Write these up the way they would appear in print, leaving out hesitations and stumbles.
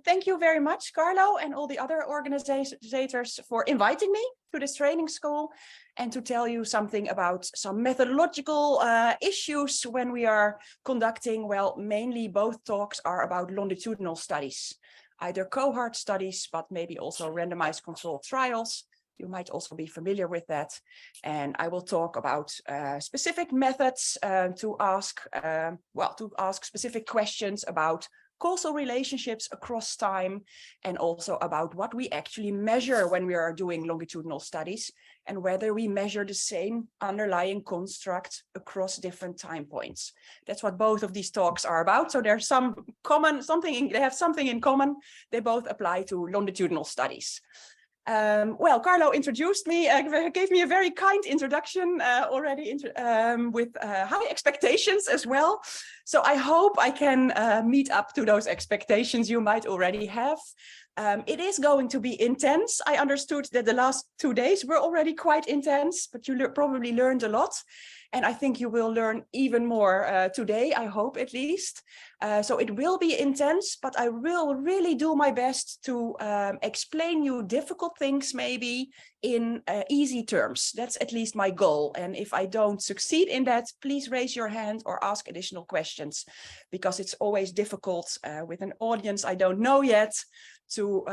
Thank you very much, Carlo, and all the other organizers for inviting me to this training school and to tell you something about some methodological issues when we are conducting, well, mainly both talks are about longitudinal studies, either cohort studies, but maybe also randomized controlled trials. You might also be familiar with that. And I will talk about specific methods to ask specific questions about causal relationships across time, and also about what we actually measure when we are doing longitudinal studies, and whether we measure the same underlying construct across different time points. That's what both of these talks are about. So there's they have something in common. They both apply to longitudinal studies. Well, Carlo introduced me, gave me a very kind introduction already with high expectations as well. So I hope I can meet up to those expectations you might already have. It is going to be intense. I understood that the last 2 days were already quite intense, but you probably learned a lot. And I think you will learn even more today, I hope at least. So it will be intense, but I will really do my best to explain you difficult things maybe in easy terms. That's at least my goal. And if I don't succeed in that, please raise your hand or ask additional questions, because it's always difficult with an audience I don't know yet to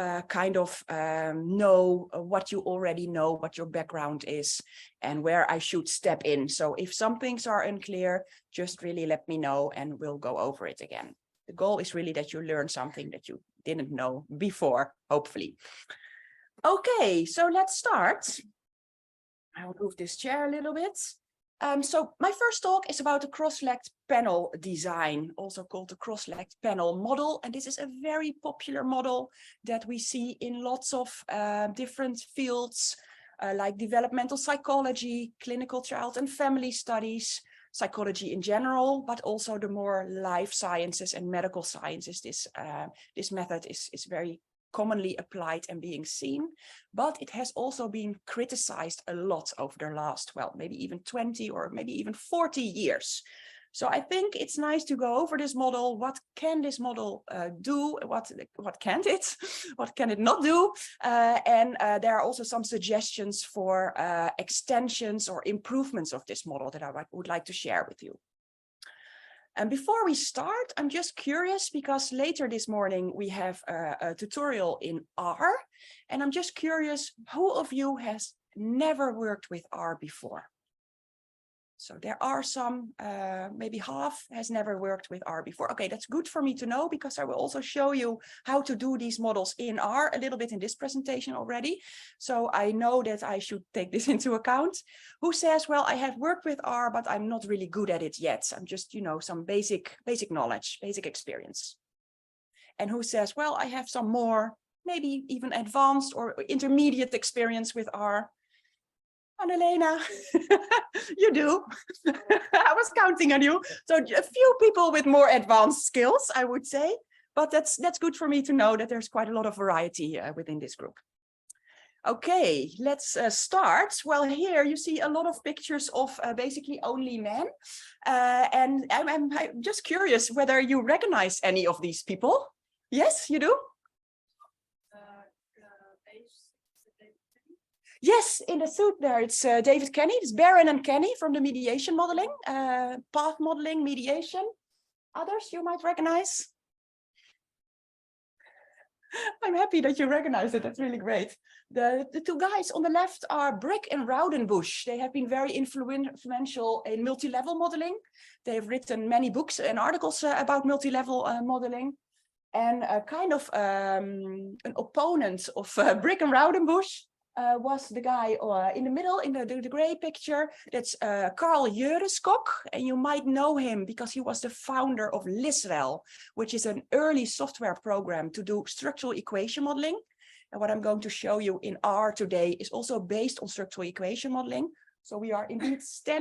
know what you already know, what your background is, and where I should step in. So if some things are unclear, just really let me know and we'll go over it again. The goal is really that you learn something that you didn't know before, hopefully. Okay, so let's start. I'll move this chair a little bit. So my first talk is about the cross-legged panel design, also called the cross-legged panel model. And this is a very popular model that we see in lots of different fields, like developmental psychology, clinical child and family studies, psychology in general, but also the more life sciences and medical sciences. This method is very commonly applied and being seen, but it has also been criticized a lot over the last, well, maybe even 20 or maybe even 40 years. So I think it's nice to go over this model. What can this model do? What can't it? What can it not do? And there are also some suggestions for extensions or improvements of this model that I would like to share with you. And before we start, I'm just curious, because later this morning we have a tutorial in R, and I'm just curious, who of you has never worked with R before? So there are some, maybe half has never worked with R before. Okay, that's good for me to know, because I will also show you how to do these models in R a little bit in this presentation already. So I know that I should take this into account. Who says, well, I have worked with R, but I'm not really good at it yet. I'm just, some basic knowledge, basic experience. And who says, well, I have some more, maybe even advanced or intermediate experience with R. Anna-Lena, you do. I was counting on you. So a few people with more advanced skills, I would say, but that's good for me to know that there's quite a lot of variety within this group. Okay, let's start. Well, here you see a lot of pictures of basically only men. And I'm just curious whether you recognize any of these people. Yes, you do? Yes, in the suit there, it's David Kenny. It's Baron and Kenny from the mediation modeling, path modeling, mediation. Others you might recognize? I'm happy that you recognize it. That's really great. The two guys on the left are Brick and Raudenbush. They have been very influential in multi-level modeling. They have written many books and articles about multi-level modeling. And kind of an opponent of Brick and Raudenbush was the guy in the middle, in the gray picture. That's Carl Jureskok, and you might know him because he was the founder of Lisrel, which is an early software program to do structural equation modeling. And what I'm going to show you in R today is also based on structural equation modeling. So we are indeed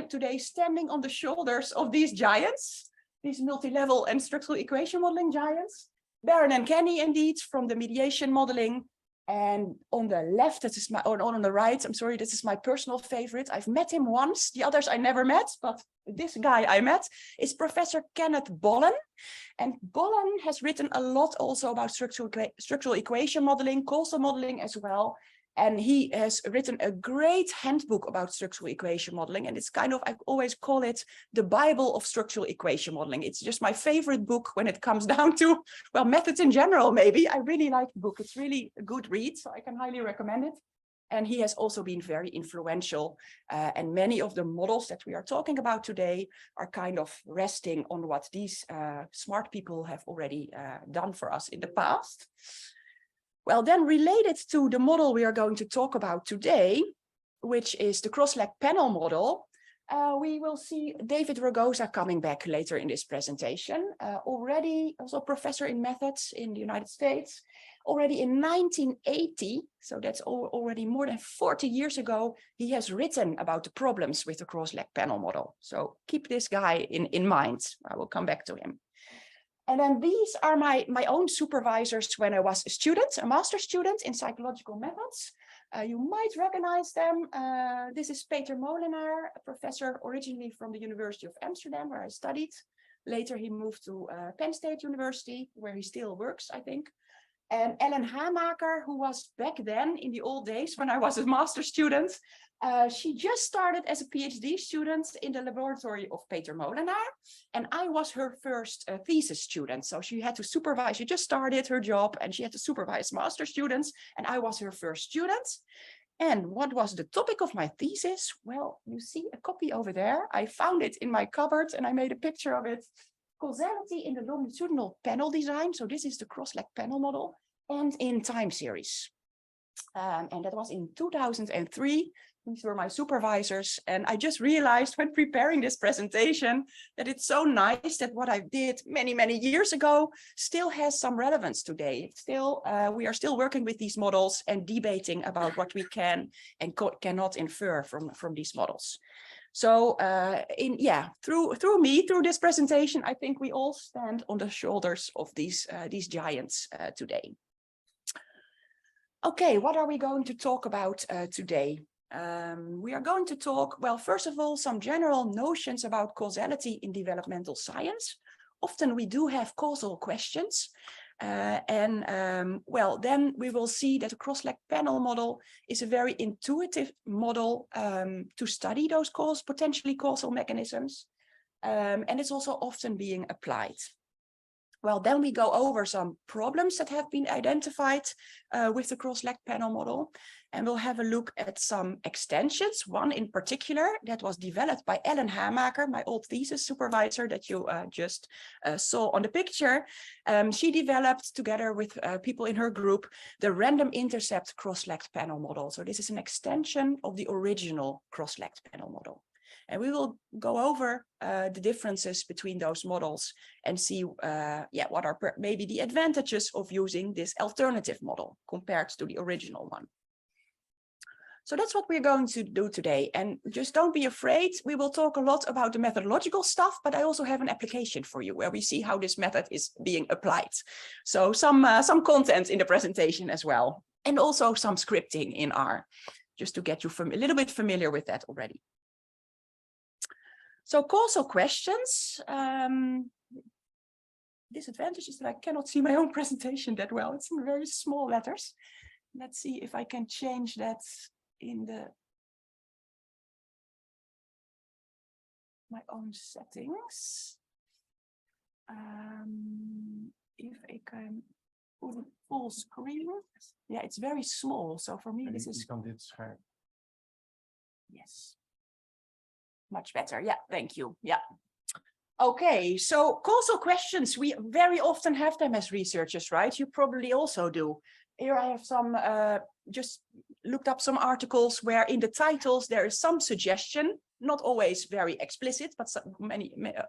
today standing on the shoulders of these giants, these multi-level and structural equation modeling giants. Baron and Kenny, indeed, from the mediation modeling. And on the left, this is my, or on the right, I'm sorry, this is my personal favorite. I've met him once, the others I never met, but this guy I met is Professor Kenneth Bollen. And Bollen has written a lot also about structural equation modeling, causal modeling as well. And he has written a great handbook about structural equation modeling. And it's kind of, I always call it the Bible of structural equation modeling. It's just my favorite book when it comes down to, well, methods in general, maybe. I really like the book. It's really a good read, so I can highly recommend it. And he has also been very influential. And many of the models that we are talking about today are kind of resting on what these smart people have already done for us in the past. Well, then related to the model we are going to talk about today, which is the cross-leg panel model, we will see David Ragosa coming back later in this presentation, already also professor in methods in the United States, already in 1980, so that's already more than 40 years ago, he has written about the problems with the cross-leg panel model. So keep this guy in mind. I will come back to him. And then these are my own supervisors when I was a student, a master's student in psychological methods. You might recognize them. This is Peter Molenaar, a professor originally from the University of Amsterdam, where I studied. Later, he moved to Penn State University, where he still works, I think. And Ellen Hamaker, who was back then in the old days when I was a master's student, she just started as a PhD student in the laboratory of Peter Molenaar, and I was her first thesis student. So she had to supervise, she just started her job and she had to supervise master students, and I was her first student. And what was the topic of my thesis? Well, you see a copy over there. I found it in my cupboard and I made a picture of it. Causality in the longitudinal panel design. So this is the cross-leg panel model, and in time series. And that was in 2003. These were my supervisors. And I just realized when preparing this presentation that it's so nice that what I did many, many years ago still has some relevance today. It's still, we are still working with these models and debating about what we can and cannot infer from these models. So through this presentation, I think we all stand on the shoulders of these giants today. Okay, what are we going to talk about today? We are going to talk, well, first of all, some general notions about causality in developmental science. Often we do have causal questions. Well, then we will see that the cross-leg panel model is a very intuitive model to study those potentially causal mechanisms. And it's also often being applied. Well, then we go over some problems that have been identified with the cross-leg panel model. And we'll have a look at some extensions, one in particular that was developed by Ellen Hamaker, my old thesis supervisor that you just saw on the picture. She developed together with people in her group, the random intercept cross-leg panel model. So this is an extension of the original cross-leg panel model. And we will go over the differences between those models and see what are maybe the advantages of using this alternative model compared to the original one. So that's what we're going to do today. And just don't be afraid. We will talk a lot about the methodological stuff, but I also have an application for you where we see how this method is being applied. So some content in the presentation as well, and also some scripting in R, just to get you a little bit familiar with that already. So causal questions. Disadvantage is that I cannot see my own presentation that well. It's in very small letters. Let's see if I can change that in my own settings. If I can put it full screen. Yeah, it's very small. So for me, this is. Yes. Much better. Yeah, thank you. Yeah. Okay, so causal questions, we very often have them as researchers, right? You probably also do. Here I have some just looked up some articles where in the titles there is some suggestion, not always very explicit, but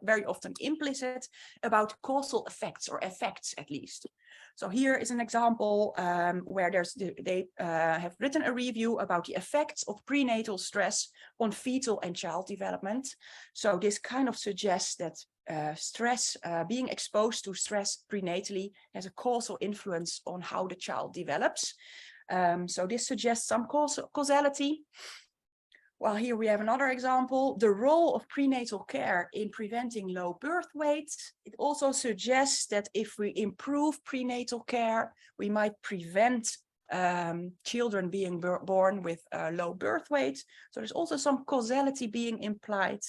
very often implicit, about causal effects, or effects at least. So here is an example where they have written a review about the effects of prenatal stress on fetal and child development. So this kind of suggests that stress, being exposed to stress prenatally, has a causal influence on how the child develops. So this suggests some causality. Well, here we have another example, the role of prenatal care in preventing low birth weights. It also suggests that if we improve prenatal care, we might prevent children being born with low birth weight. So there's also some causality being implied.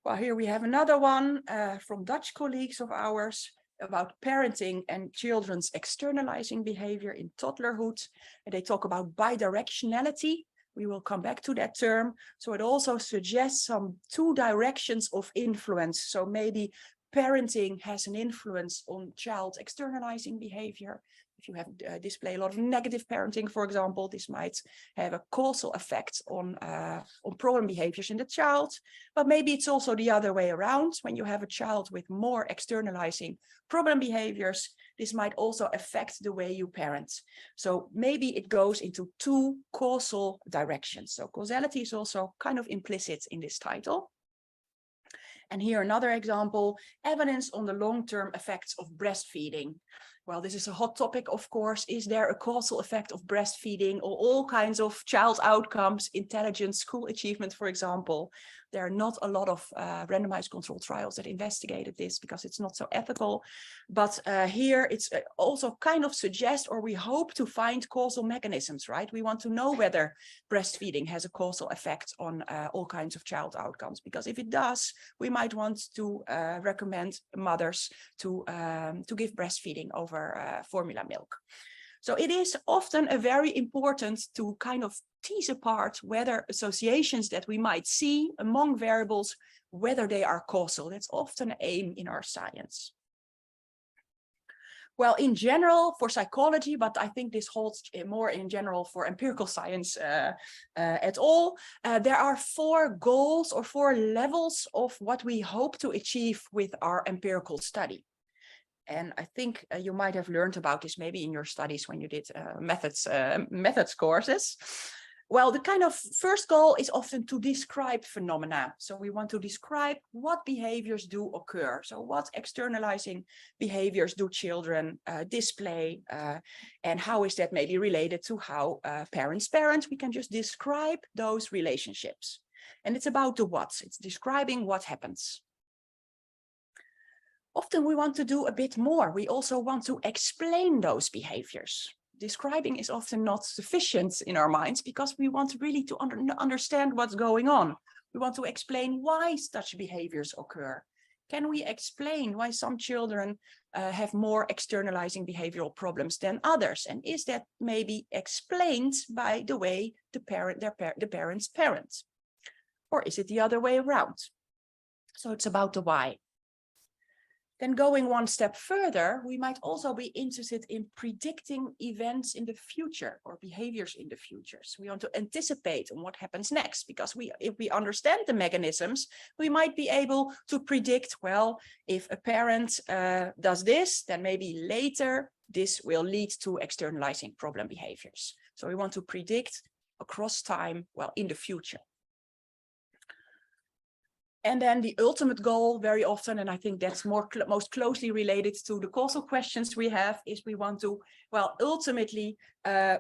Well, here we have another one from Dutch colleagues of ours about parenting and children's externalizing behavior in toddlerhood. And they talk about bidirectionality. We will come back to that term. So it also suggests some two directions of influence. So maybe parenting has an influence on child externalizing behavior. If you have display a lot of negative parenting, for example, this might have a causal effect on problem behaviors in the child. But maybe it's also the other way around. When you have a child with more externalizing problem behaviors, this might also affect the way you parent. So maybe it goes into two causal directions. So causality is also kind of implicit in this title. And here another example, evidence on the long-term effects of breastfeeding. Well, this is a hot topic, of course. Is there a causal effect of breastfeeding or all kinds of child outcomes, intelligence, school achievement, for example? There are not a lot of randomized controlled trials that investigated this because it's not so ethical. But here it's also kind of suggest, or we hope to find causal mechanisms, right? We want to know whether breastfeeding has a causal effect on all kinds of child outcomes, because if it does, we might want to recommend mothers to give breastfeeding over formula milk. So it is often very important to kind of tease apart whether associations that we might see among variables, whether they are causal. That's often an aim in our science. Well, in general for psychology, but I think this holds more in general for empirical science at all, there are 4 goals or 4 levels of what we hope to achieve with our empirical study. And I think you might have learned about this maybe in your studies when you did methods courses. Well, the kind of first goal is often to describe phenomena. So we want to describe what behaviors do occur. So what externalizing behaviors do children display, and how is that maybe related to how parents parent? We can just describe those relationships. And it's about the what. It's describing what happens. Often we want to do a bit more. We also want to explain those behaviors. Describing is often not sufficient in our minds because we want really to understand what's going on. We want to explain why such behaviors occur. Can we explain why some children have more externalizing behavioral problems than others? And is that maybe explained by the way the parents parent? Or is it the other way around? So it's about the why. Then going one step further, we might also be interested in predicting events in the future or behaviors in the future. So we want to anticipate on what happens next, because if we understand the mechanisms, we might be able to predict, well, if a parent does this, then maybe later this will lead to externalizing problem behaviors. So we want to predict across time, well, in the future. And then the ultimate goal very often, and I think that's most closely related to the causal questions we have, is we want to, well, ultimately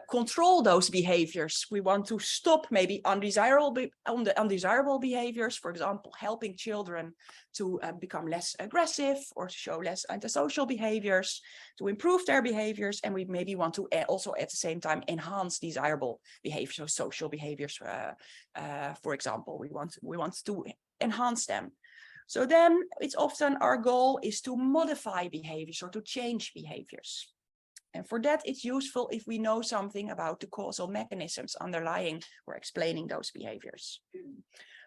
control those behaviors. We want to stop maybe undesirable behaviors, for example, helping children to become less aggressive or to show less antisocial behaviors, to improve their behaviors. And we maybe want to also at the same time enhance desirable behaviors, so social behaviors, for example. We want to enhance them. So then it's often our goal is to modify behaviors or to change behaviors. And for that, it's useful if we know something about the causal mechanisms underlying or explaining those behaviors.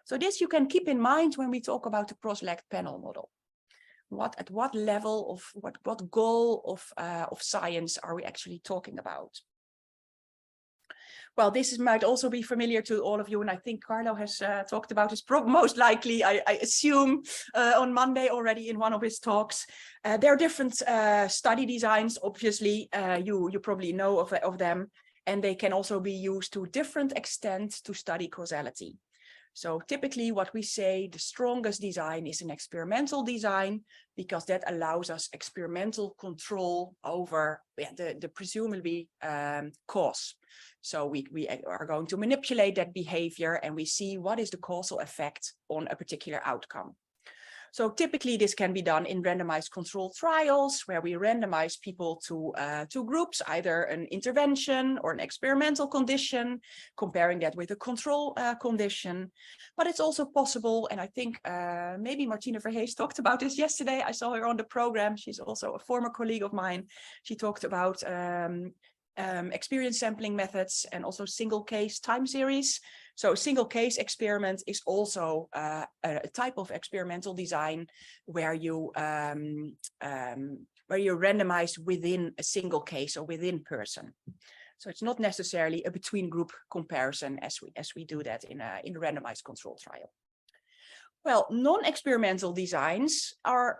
So this you can keep in mind when we talk about the Croslegged panel model. At what level of what goal of science are we actually talking about? Well, might also be familiar to all of you, and I think Carlo has talked about this most likely, I assume, on Monday already in one of his talks. There are different study designs, obviously, you probably know of them, and they can also be used to different extent to study causality. So typically what we say, the strongest design is an experimental design, because that allows us experimental control over the presumably cause. So we are going to manipulate that behavior and we see what is the causal effect on a particular outcome. So typically this can be done in randomized controlled trials where we randomize people to groups, either an intervention or an experimental condition, comparing that with a control condition. But it's also possible, and I think maybe Martina Verhees talked about this yesterday. I saw her on the program. She's also a former colleague of mine. She talked about experience sampling methods and also single case time series. So a single case experiment is also a type of experimental design where you randomize within a single case or within person. So it's not necessarily a between group comparison as we do that in a randomized control trial. Well, non-experimental designs are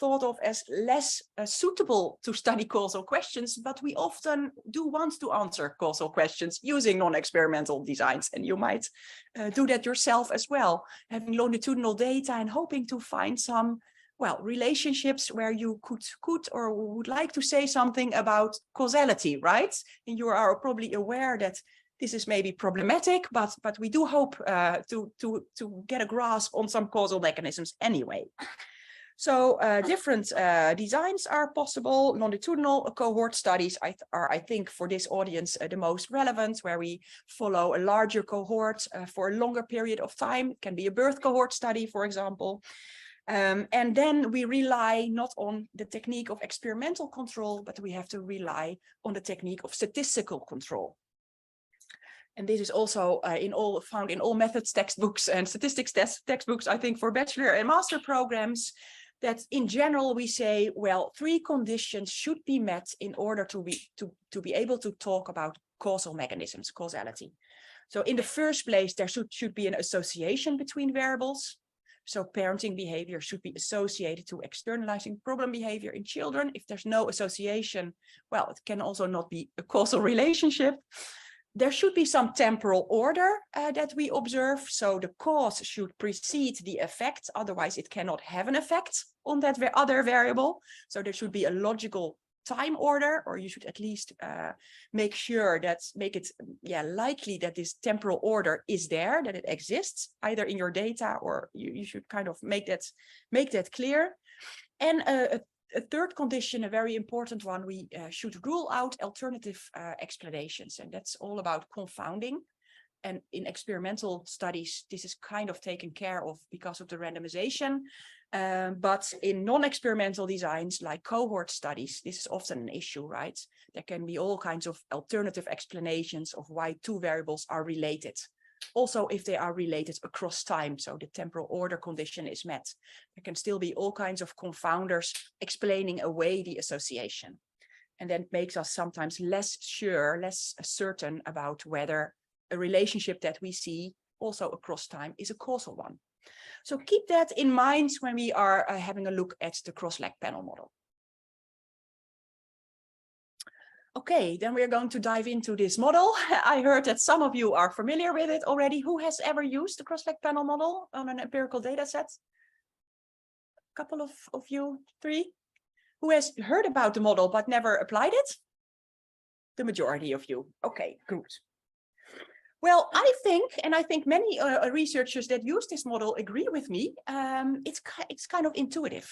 thought of as less suitable to study causal questions, but we often do want to answer causal questions using non-experimental designs. And you might do that yourself as well, having longitudinal data and hoping to find some, well, relationships where you could or would like to say something about causality, right? And you are probably aware that this is maybe problematic, but we do hope to get a grasp on some causal mechanisms anyway. So different designs are possible. Longitudinal cohort studies are, I think, for this audience the most relevant, where we follow a larger cohort for a longer period of time. It can be a birth cohort study, for example. And then we rely not on the technique of experimental control, but we have to rely on the technique of statistical control. And this is also found in all methods textbooks and statistics textbooks, I think, for bachelor and master programs, that in general we say, well, 3 conditions should be met in order to be able to talk about causal mechanisms, causality. So in the first place, there should be an association between variables. So parenting behavior should be associated to externalizing problem behavior in children. If there's no association, well, it can also not be a causal relationship. There should be some temporal order that we observe. So the cause should precede the effect. Otherwise, it cannot have an effect on that other variable. So there should be a logical time order, or you should at least make it likely that this temporal order is there, that it exists, either in your data, or you should kind of make that clear. And a third condition, a very important one, we should rule out alternative explanations, and that's all about confounding. And in experimental studies, this is kind of taken care of because of the randomization. But in non-experimental designs like cohort studies, this is often an issue, right? There can be all kinds of alternative explanations of why 2 variables are related. Also, if they are related across time, so the temporal order condition is met, there can still be all kinds of confounders explaining away the association. And that makes us sometimes less certain about whether a relationship that we see also across time is a causal one. So keep that in mind when we are having a look at the cross-leg panel model. Okay, then we're going to dive into this model. I heard that some of you are familiar with it already. Who has ever used the cross-leg panel model on an empirical data set? A couple of you, 3. Who has heard about the model but never applied it? The majority of you. Okay, good. Well, I think many researchers that use this model agree with me. It's kind of intuitive.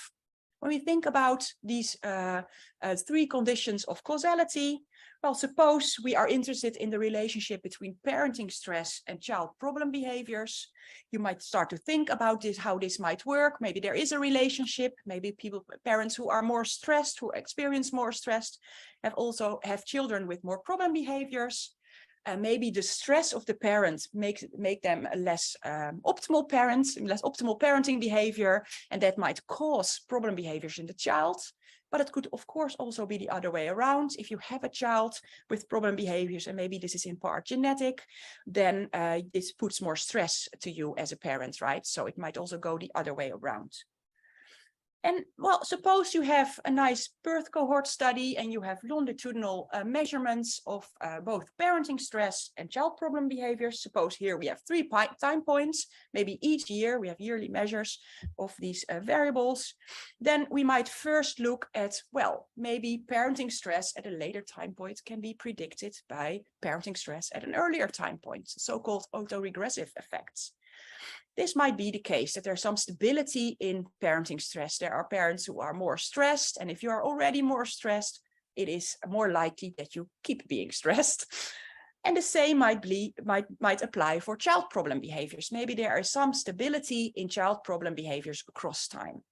When we think about these 3 conditions of causality, well, suppose we are interested in the relationship between parenting stress and child problem behaviors. You might start to think about how this might work. Maybe there is a relationship. Maybe parents who are more stressed, who experience more stress, have children with more problem behaviors. Maybe the stress of the parents make them a less optimal parents, less optimal parenting behavior, and that might cause problem behaviors in the child. But it could, of course, also be the other way around. If you have a child with problem behaviors, and maybe this is in part genetic, then this puts more stress to you as a parent, right? So it might also go the other way around. And well, suppose you have a nice birth cohort study and you have longitudinal measurements of both parenting stress and child problem behaviors. Suppose here we have 3 time points, maybe each year we have yearly measures of these variables. Then we might first look at, well, maybe parenting stress at a later time point can be predicted by parenting stress at an earlier time point, so-called autoregressive effects. This might be the case, that there's some stability in parenting stress. There are parents who are more stressed, and if you are already more stressed, it is more likely that you keep being stressed. And the same might apply for child problem behaviors. Maybe there is some stability in child problem behaviors across time.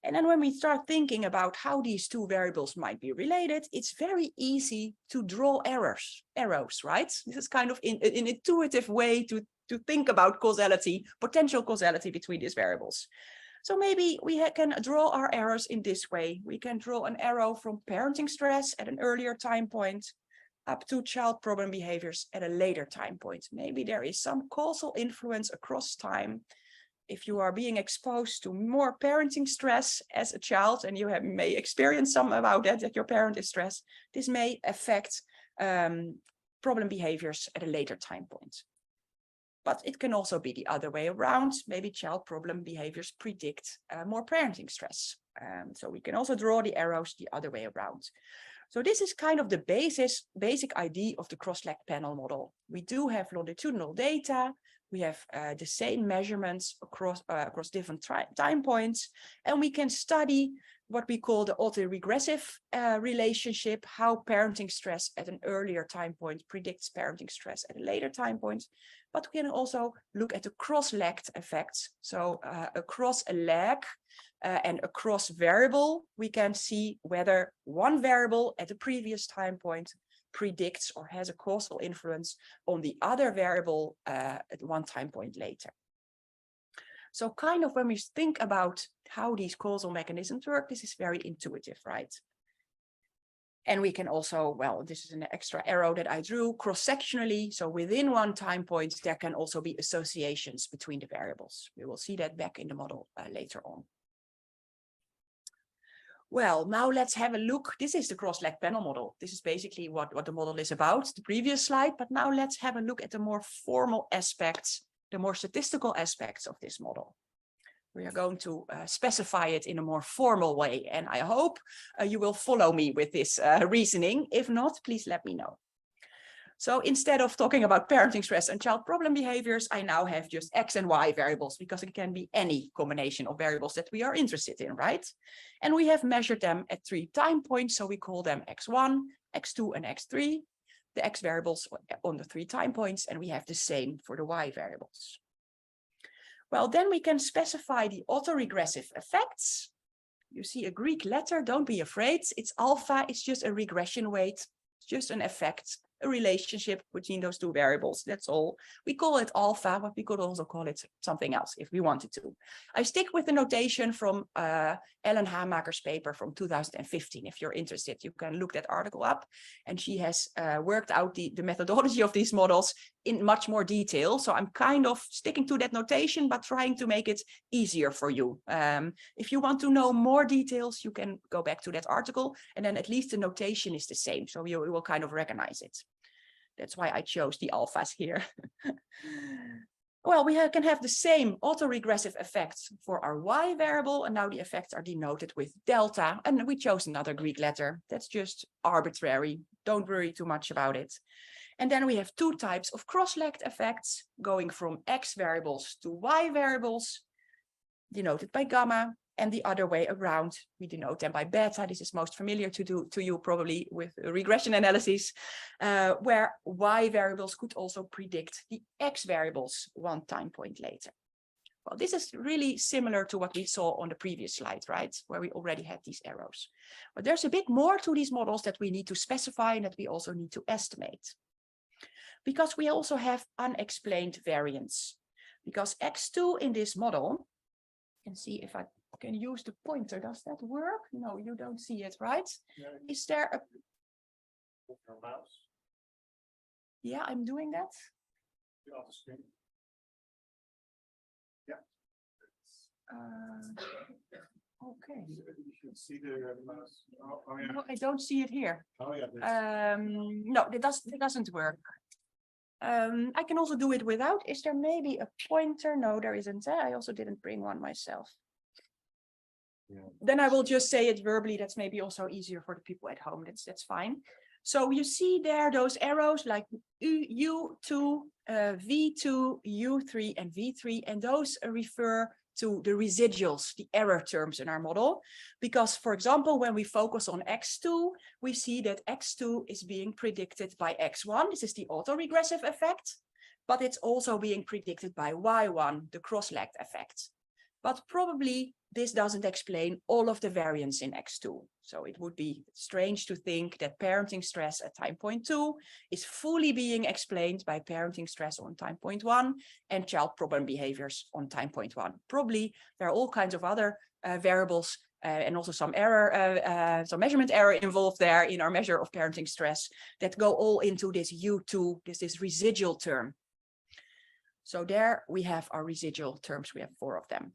And then when we start thinking about how these two variables might be related, it's very easy to draw arrows, right? This is kind of an intuitive way to think about causality, potential causality between these variables. So maybe we can draw our arrows in this way. We can draw an arrow from parenting stress at an earlier time point up to child problem behaviors at a later time point. Maybe there is some causal influence across time. If you are being exposed to more parenting stress as a child, and you may experience some about that your parent is stressed, this may affect problem behaviors at a later time point. But it can also be the other way around. Maybe child problem behaviors predict more parenting stress. So we can also draw the arrows the other way around. So this is kind of the basic idea of the Crosleq panel model. We do have longitudinal data. We have the same measurements across different time points, and we can study what we call the autoregressive relationship, how parenting stress at an earlier time point predicts parenting stress at a later time point. But we can also look at the cross-legged effects. So across a leg and across variable, we can see whether one variable at the previous time point predicts or has a causal influence on the other variable at one time point later. So kind of when we think about how these causal mechanisms work, this is very intuitive, right? And we can also, well, this is an extra arrow that I drew cross-sectionally. So within one time point, there can also be associations between the variables. We will see that back in the model later on. Well, now let's have a look. This is the Crosleq panel model. This is basically what the model is about, the previous slide. But now let's have a look at the more formal aspects, the more statistical aspects of this model. We are going to specify it in a more formal way. And I hope you will follow me with this reasoning. If not, please let me know. So instead of talking about parenting stress and child problem behaviors, I now have just X and Y variables, because it can be any combination of variables that we are interested in, right? And we have measured them at 3 time points. So we call them X1, X2, and X3, the X variables on the 3 time points, and we have the same for the Y variables. Well, then we can specify the autoregressive effects. You see a Greek letter, don't be afraid. It's alpha, it's just a regression weight, it's just an effect, a relationship between those two variables. That's all. We call it alpha, but we could also call it something else if we wanted to. I stick with the notation from Ellen Hamaker's paper from 2015. If you're interested, you can look that article up. And she has worked out the methodology of these models in much more detail. So I'm kind of sticking to that notation, but trying to make it easier for you. If you want to know more details, you can go back to that article, and then at least the notation is the same. So you will kind of recognize it. That's why I chose the alphas here. Well, we can have the same autoregressive effects for our Y variable, and now the effects are denoted with delta, and we chose another Greek letter. That's just arbitrary. Don't worry too much about it. And then we have 2 types of cross-legged effects, going from X variables to Y variables, denoted by gamma, and the other way around, we denote them by beta. This is most familiar to you probably with regression analysis, where Y variables could also predict the X variables one time point later. Well, this is really similar to what we saw on the previous slide, right? Where we already had these arrows. But there's a bit more to these models that we need to specify and that we also need to estimate. Because we also have unexplained variance. Because X2 in this model, you can see if I can use the pointer. Does that work? No, you don't see it, right? Yeah. Is there a, Your mouse. yeah, I'm doing that. Get off the screen. Okay. You should see the mouse. Oh yeah. No, I don't see it here. Oh yeah. No, it doesn't work. I can also do it without. Is there maybe a pointer? No, there isn't. I also didn't bring one myself. Yeah. Then I will just say it verbally. That's maybe also easier for the people at home. That's fine. So you see there those arrows like U2, V2, U3, and V3, and those refer to the residuals, the error terms in our model. Because, for example, when we focus on X2, we see that X2 is being predicted by X1. This is the autoregressive effect, but it's also being predicted by Y1, the cross-legged effect. But probably this doesn't explain all of the variance in X2. So it would be strange to think that parenting stress at time point 2 is fully being explained by parenting stress on time point 1 and child problem behaviors on time point 1. Probably there are all kinds of other variables and also some error, some measurement error involved there in our measure of parenting stress that go all into this U2, this residual term. So there we have our residual terms. We have 4 of them.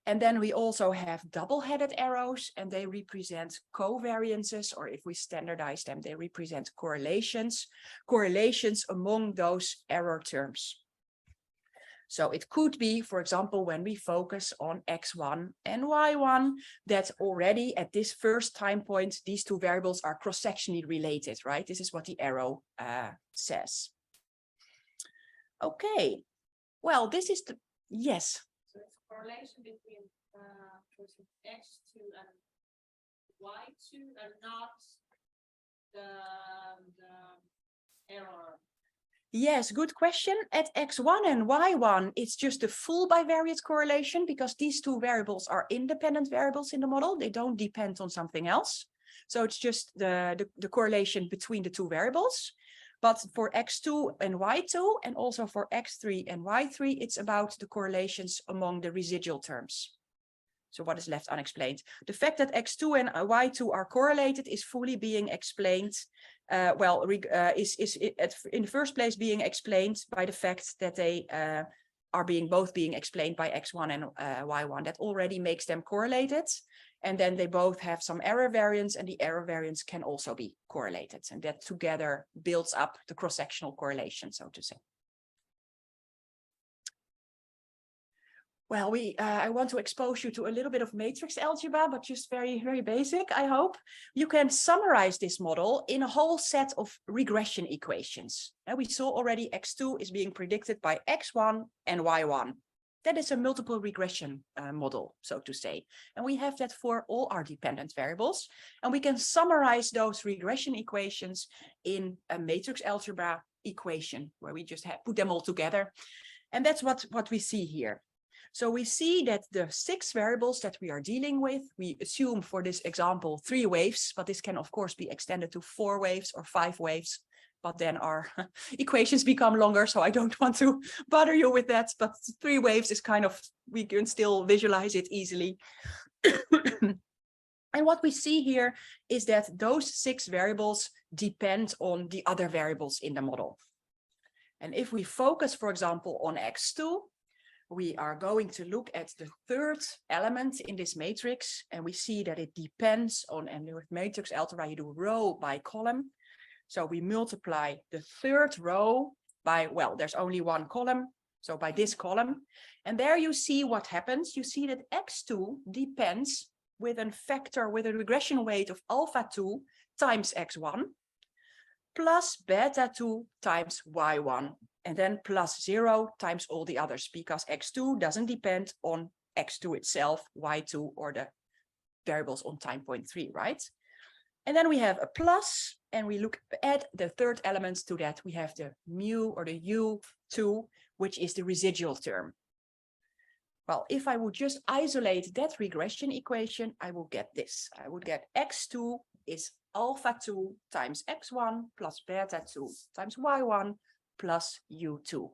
And then we also have double-headed arrows, and they represent covariances, or if we standardize them, they represent correlations among those error terms. So it could be, for example, when we focus on X1 and Y1, that already at this first time point, these 2 variables are cross-sectionally related, right? This is what the arrow says. Okay, well, this is the, yes. Correlation between X2 and Y2 and not the error. Yes, good question. At X1 and Y1, it's just a full bivariate correlation because these 2 variables are independent variables in the model. They don't depend on something else. So it's just the correlation between the 2 variables. But for X2 and Y2, and also for X3 and Y3, it's about the correlations among the residual terms. So what is left unexplained? The fact that X2 and Y2 are correlated is fully being explained, is in the first place being explained by the fact that they are both being explained by X1 and Y1. That already makes them correlated. And then they both have some error variance, and the error variance can also be correlated. And that together builds up the cross-sectional correlation, so to say. Well, I want to expose you to a little bit of matrix algebra, but just very, very basic, I hope. You can summarize this model in a whole set of regression equations. And we saw already X2 is being predicted by X1 and Y1. That is a multiple regression model, so to say. And we have that for all our dependent variables. And we can summarize those regression equations in a matrix algebra equation, where we just put them all together. And that's what we see here. So we see that the 6 variables that we are dealing with, we assume for this example 3 waves, but this can of course be extended to 4 waves or 5 waves. But then our equations become longer, so I don't want to bother you with that. But 3 waves is kind of, we can still visualize it easily. And what we see here is that those 6 variables depend on the other variables in the model. And if we focus, for example, on X2, we are going to look at the 3rd element in this matrix, and we see that it depends on, and with matrix algebra, you do row by column. So we multiply the 3rd row by, well, there's only 1 column, so by this column. And there you see what happens. You see that X2 depends with a factor, with a regression weight of alpha 2 times X1, plus beta 2 times Y1, and then plus 0 times all the others, because X2 doesn't depend on X2 itself, Y2, or the variables on time point 3, right? And then we have a plus, and we look at the 3rd element to that. We have the mu, or the U2, which is the residual term. Well, if I would just isolate that regression equation, I will get this. I would get X2 is alpha 2 times X1 plus beta 2 times Y1 plus U2.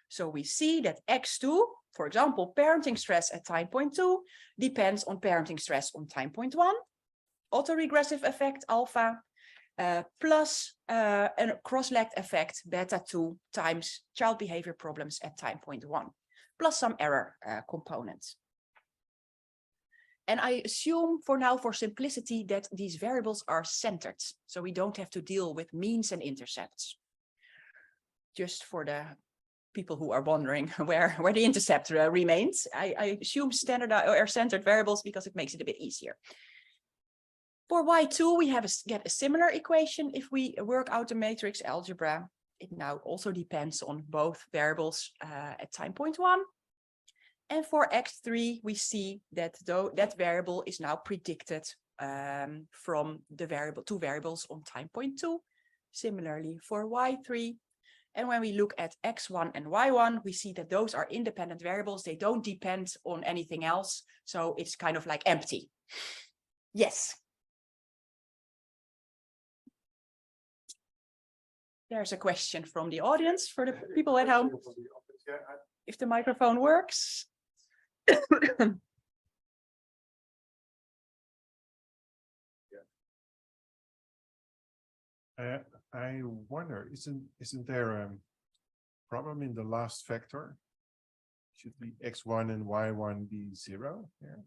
So we see that X2 For example, parenting stress at time point 2 depends on parenting stress on time point 1, autoregressive effect alpha, plus a cross-legged effect beta 2 times child behavior problems at time point 1, plus some error components. And I assume for now, for simplicity, that these variables are centered, so we don't have to deal with means and intercepts. Just for the people who are wondering where the intercept remains, I assume standard or centered variables because it makes it a bit easier. For y2, we get a similar equation if we work out the matrix algebra. It now also depends on both variables at time point 1. And for x3, we see that that variable is now predicted from the two variables on time point 2. Similarly for y3. And when we look at x1 and y1, we see that those are independent variables. They don't depend on anything else. So it's kind of like empty. Yes. There's a question from the audience for the people at home. If the microphone works. I wonder, isn't there a problem in the last factor? Should be x1 and y1 be 0? Yeah.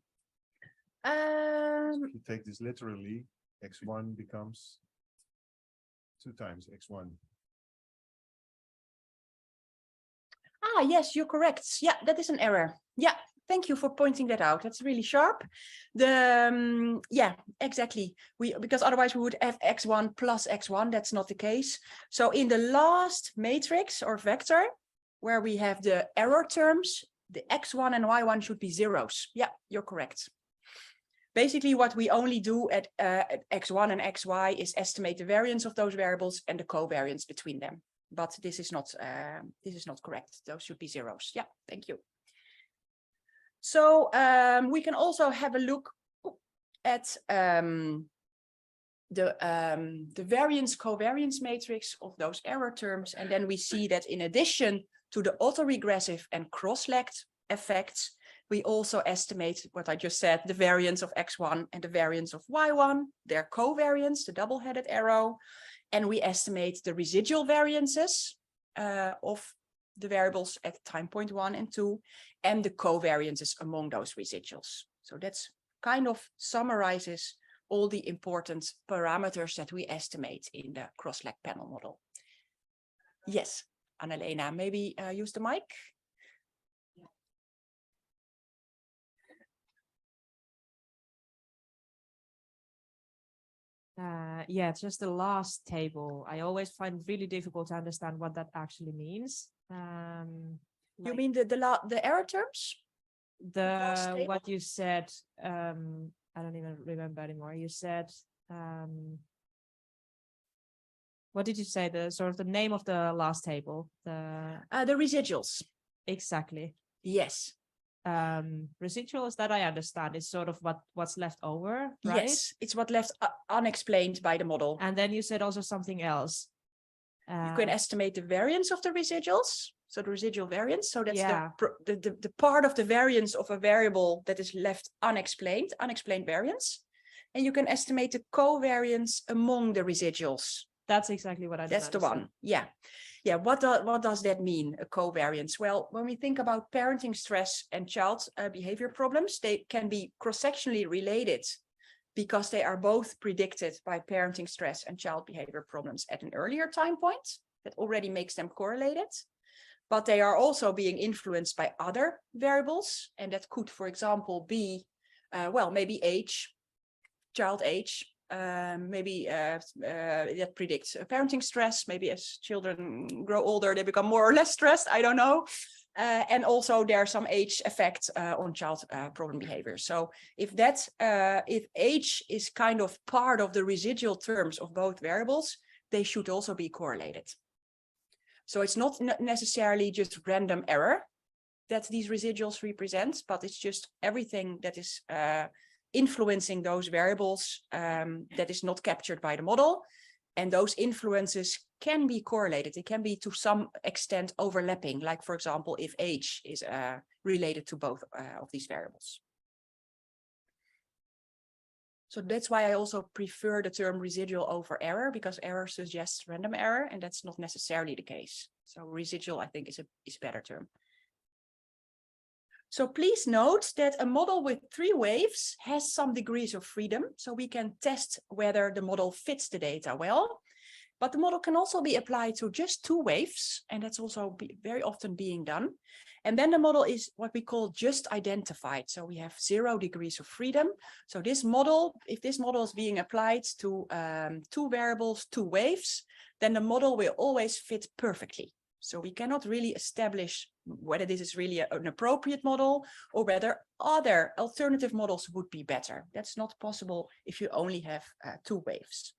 If you take this literally, x1 becomes 2 times x1. Ah, yes, you're correct. Yeah, that is an error. Yeah, thank you for pointing that out. That's really sharp. Yeah, exactly. Because otherwise we would have x1 plus x1. That's not the case. So in the last matrix or vector, where we have the error terms, the x1 and y1 should be zeros. Yeah, you're correct. Basically, what we only do at x1 and xy is estimate the variance of those variables and the covariance between them. But this is not correct. Those should be zeros. Yeah, thank you. So we can also have a look at the variance covariance matrix of those error terms, and then we see that in addition to the autoregressive and cross-legged effects, we also estimate what I just said, the variance of x1 and the variance of y1, their covariance, the double-headed arrow. And we estimate the residual variances of the variables at time point 1 and 2, and the covariances among those residuals. So that's kind of summarizes all the important parameters that we estimate in the cross-leg panel model. Yes, Annalena, maybe use the mic. Yeah, it's just the last table. I always find it really difficult to understand what that actually means. You mean the error terms? What you said, I don't even remember anymore. You said, what did you say? The sort of the name of the last table? The residuals. Exactly. Yes. Residuals, that I understand, is sort of what's left over, right? Yes, it's what left unexplained by the model. And then you said also something else. You can estimate the variance of the residuals, so the residual variance. So that's Yeah. the part of the variance of a variable that is left unexplained variance. And you can estimate the covariance among the residuals. That's exactly what I That's the one. Yeah. Yeah, what does that mean, a covariance? Well, when we think about parenting stress and child behavior problems, they can be cross-sectionally related because they are both predicted by parenting stress and child behavior problems at an earlier time point. That already makes them correlated. But they are also being influenced by other variables. And that could, for example, be, well, maybe age, child age. Maybe that predicts parenting stress. Maybe as children grow older, they become more or less stressed. I don't know. And also there's some age effect on child problem behavior. So if age is kind of part of the residual terms of both variables, they should also be correlated. So it's not necessarily just random error that these residuals represent, but it's just everything that is influencing those variables that is not captured by the model. And those influences can be correlated. They can be to some extent overlapping, like for example, if age is related to both of these variables. So that's why I also prefer the term residual over error, because error suggests random error, and that's not necessarily the case. So residual, I think, is a better term. So please note that a model with 3 waves has some degrees of freedom, so we can test whether the model fits the data well. But the model can also be applied to just 2 waves, and that's also very often being done. And then the model is what we call just identified. So we have 0 degrees of freedom. So this model, if this model is being applied to 2 variables, 2 waves, then the model will always fit perfectly. So we cannot really establish whether this is really an appropriate model or whether other alternative models would be better. That's not possible if you only have 2 waves.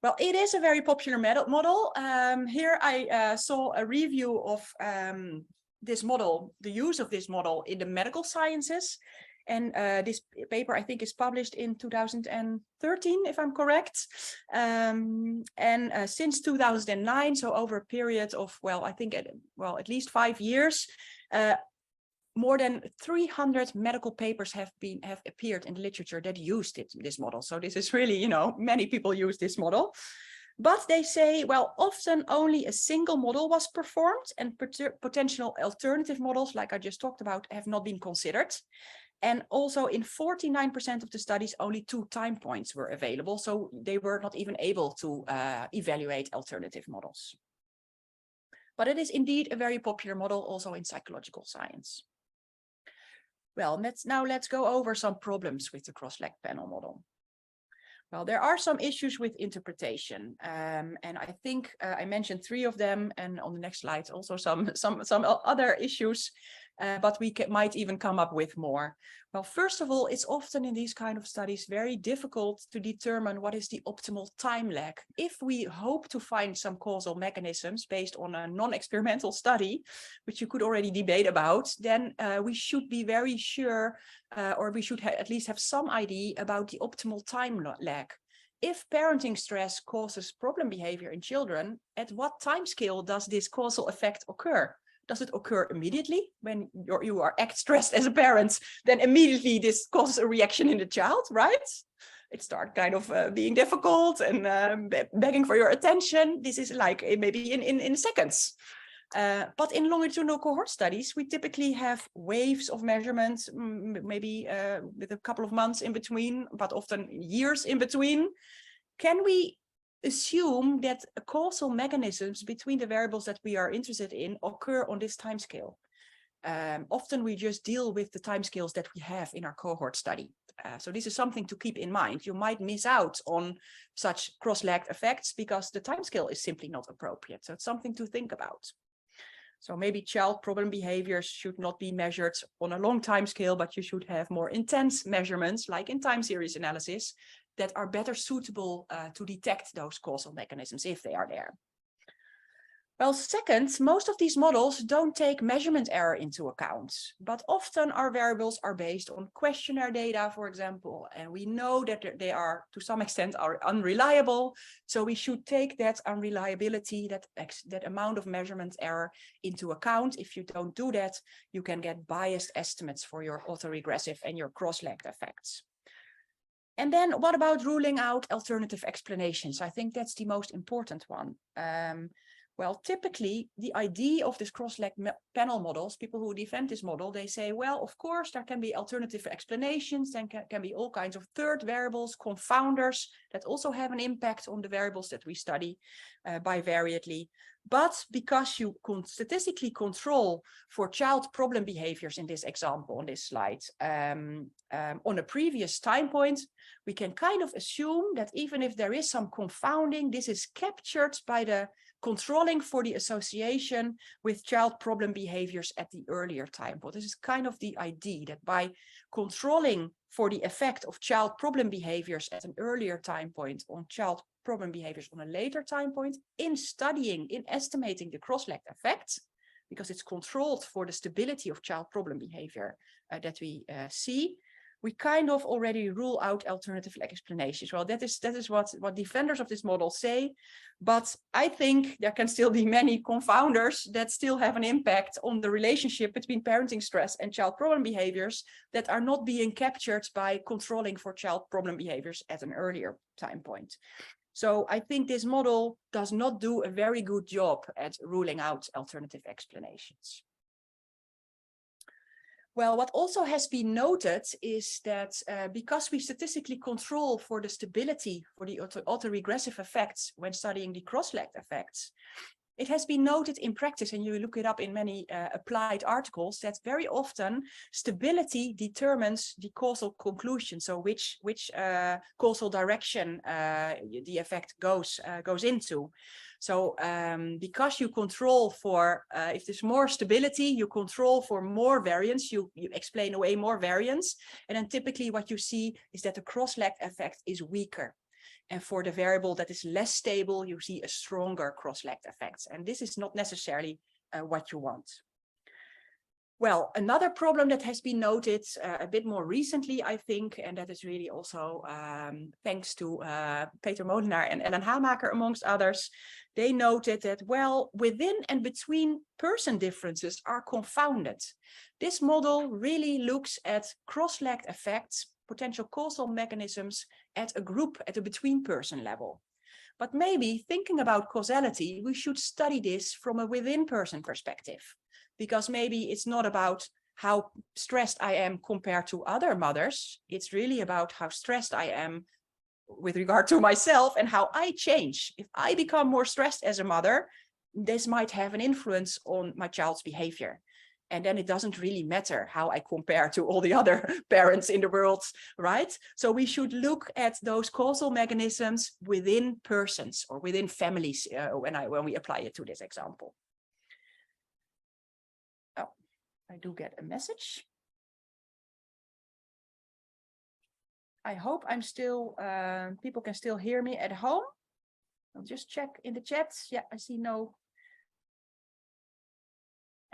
Well, it is a very popular model. Here I saw a review of this model, the use of this model in the medical sciences. And this paper, I think, is published in 2013, if I'm correct. Since 2009, so over a period of, well, I think, at least 5 years, more than 300 medical papers have appeared in the literature that used this model. So this is really, many people use this model. But they say, well, often only a single model was performed, and potential alternative models, like I just talked about, have not been considered. And also in 49% of the studies, only 2 time points were available. So they were not even able to evaluate alternative models. But it is indeed a very popular model also in psychological science. Well, let's go over some problems with the cross-leg panel model. Well, there are some issues with interpretation, and I think I mentioned 3 of them, and on the next slide also some other issues, but we might even come up with more. Well, first of all, it's often in these kind of studies very difficult to determine what is the optimal time lag. If we hope to find some causal mechanisms based on a non-experimental study, which you could already debate about, then we should be very sure, or we should at least have some idea about the optimal time lag. If parenting stress causes problem behavior in children, at what time scale does this causal effect occur? Does it occur immediately when you are stressed as a parent? Then immediately this causes a reaction in the child, right? It starts kind of being difficult and begging for your attention. This is like maybe in seconds. But in longitudinal cohort studies, we typically have waves of measurements, maybe with a couple of months in between, but often years in between. Can we assume that causal mechanisms between the variables that we are interested in occur on this timescale? Often we just deal with the timescales that we have in our cohort study. So this is something to keep in mind. You might miss out on such cross-lagged effects because the timescale is simply not appropriate. So it's something to think about. So maybe child problem behaviors should not be measured on a long time scale, but you should have more intense measurements, like in time series analysis, that are better suitable to detect those causal mechanisms if they are there. Well, second, most of these models don't take measurement error into account, but often our variables are based on questionnaire data, for example, and we know that they are to some extent unreliable. So we should take that unreliability, that amount of measurement error into account. If you don't do that, you can get biased estimates for your autoregressive and your cross-lagged effects. And then what about ruling out alternative explanations? I think that's the most important one. Well, typically, the idea of this cross-leg panel models, people who defend this model, they say, well, of course, there can be alternative explanations, then can be all kinds of third variables, confounders that also have an impact on the variables that we study bivariately. But because you statistically control for child problem behaviors in this example, on this slide, on a previous time point, we can kind of assume that even if there is some confounding, this is captured by the controlling for the association with child problem behaviors at the earlier time point. This is kind of the idea that by controlling for the effect of child problem behaviors at an earlier time point on child problem behaviors on a later time point, in studying, in estimating the cross-lagged effects, because it's controlled for the stability of child problem behavior that we see, we kind of already rule out alternative explanations. Well, that is what defenders of this model say, but I think there can still be many confounders that still have an impact on the relationship between parenting stress and child problem behaviors that are not being captured by controlling for child problem behaviors at an earlier time point. So I think this model does not do a very good job at ruling out alternative explanations. Well, what also has been noted is that because we statistically control for the stability for the autoregressive effects when studying the cross-legged effects, it has been noted in practice, and you look it up in many applied articles, that very often stability determines the causal conclusion. So which causal direction the effect goes into. So because you control for, if there's more stability, you control for more variance, you explain away more variance. And then typically what you see is that the cross-legged effect is weaker. And for the variable that is less stable, you see a stronger cross-legged effect. And this is not necessarily what you want. Well, another problem that has been noted a bit more recently, I think, and that is really also thanks to Peter Molenaar and Ellen Hamaker, amongst others, they noted that, well, within and between person differences are confounded. This model really looks at cross-legged effects, potential causal mechanisms at a between person level. But maybe thinking about causality, we should study this from a within person perspective, because maybe it's not about how stressed I am compared to other mothers. It's really about how stressed I am with regard to myself and how I change. If I become more stressed as a mother, this might have an influence on my child's behavior. And then it doesn't really matter how I compare to all the other parents in the world, right? So we should look at those causal mechanisms within persons or within families when we apply it to this example. Oh, I do get a message. I hope I'm still, people can still hear me at home. I'll just check in the chat. Yeah, I see no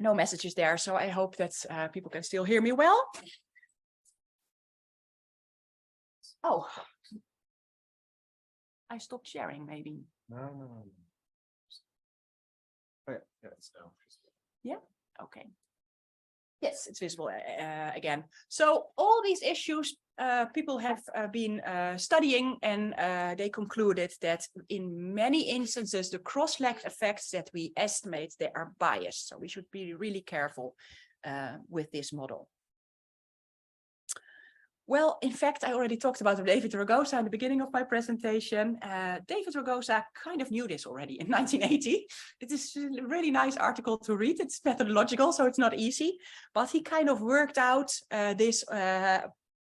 messages there, so I hope that people can still hear me well. Oh, I stopped sharing, maybe. No. Oh, yeah, it's now. Yeah, okay. Yes, it's visible again. So all these issues people have been studying, and they concluded that in many instances, the cross-legged effects that we estimate, they are biased. So we should be really careful with this model. Well, in fact, I already talked about David Ragosa in the beginning of my presentation. David Ragosa kind of knew this already in 1980. It is a really nice article to read. It's methodological, so it's not easy, but he kind of worked out this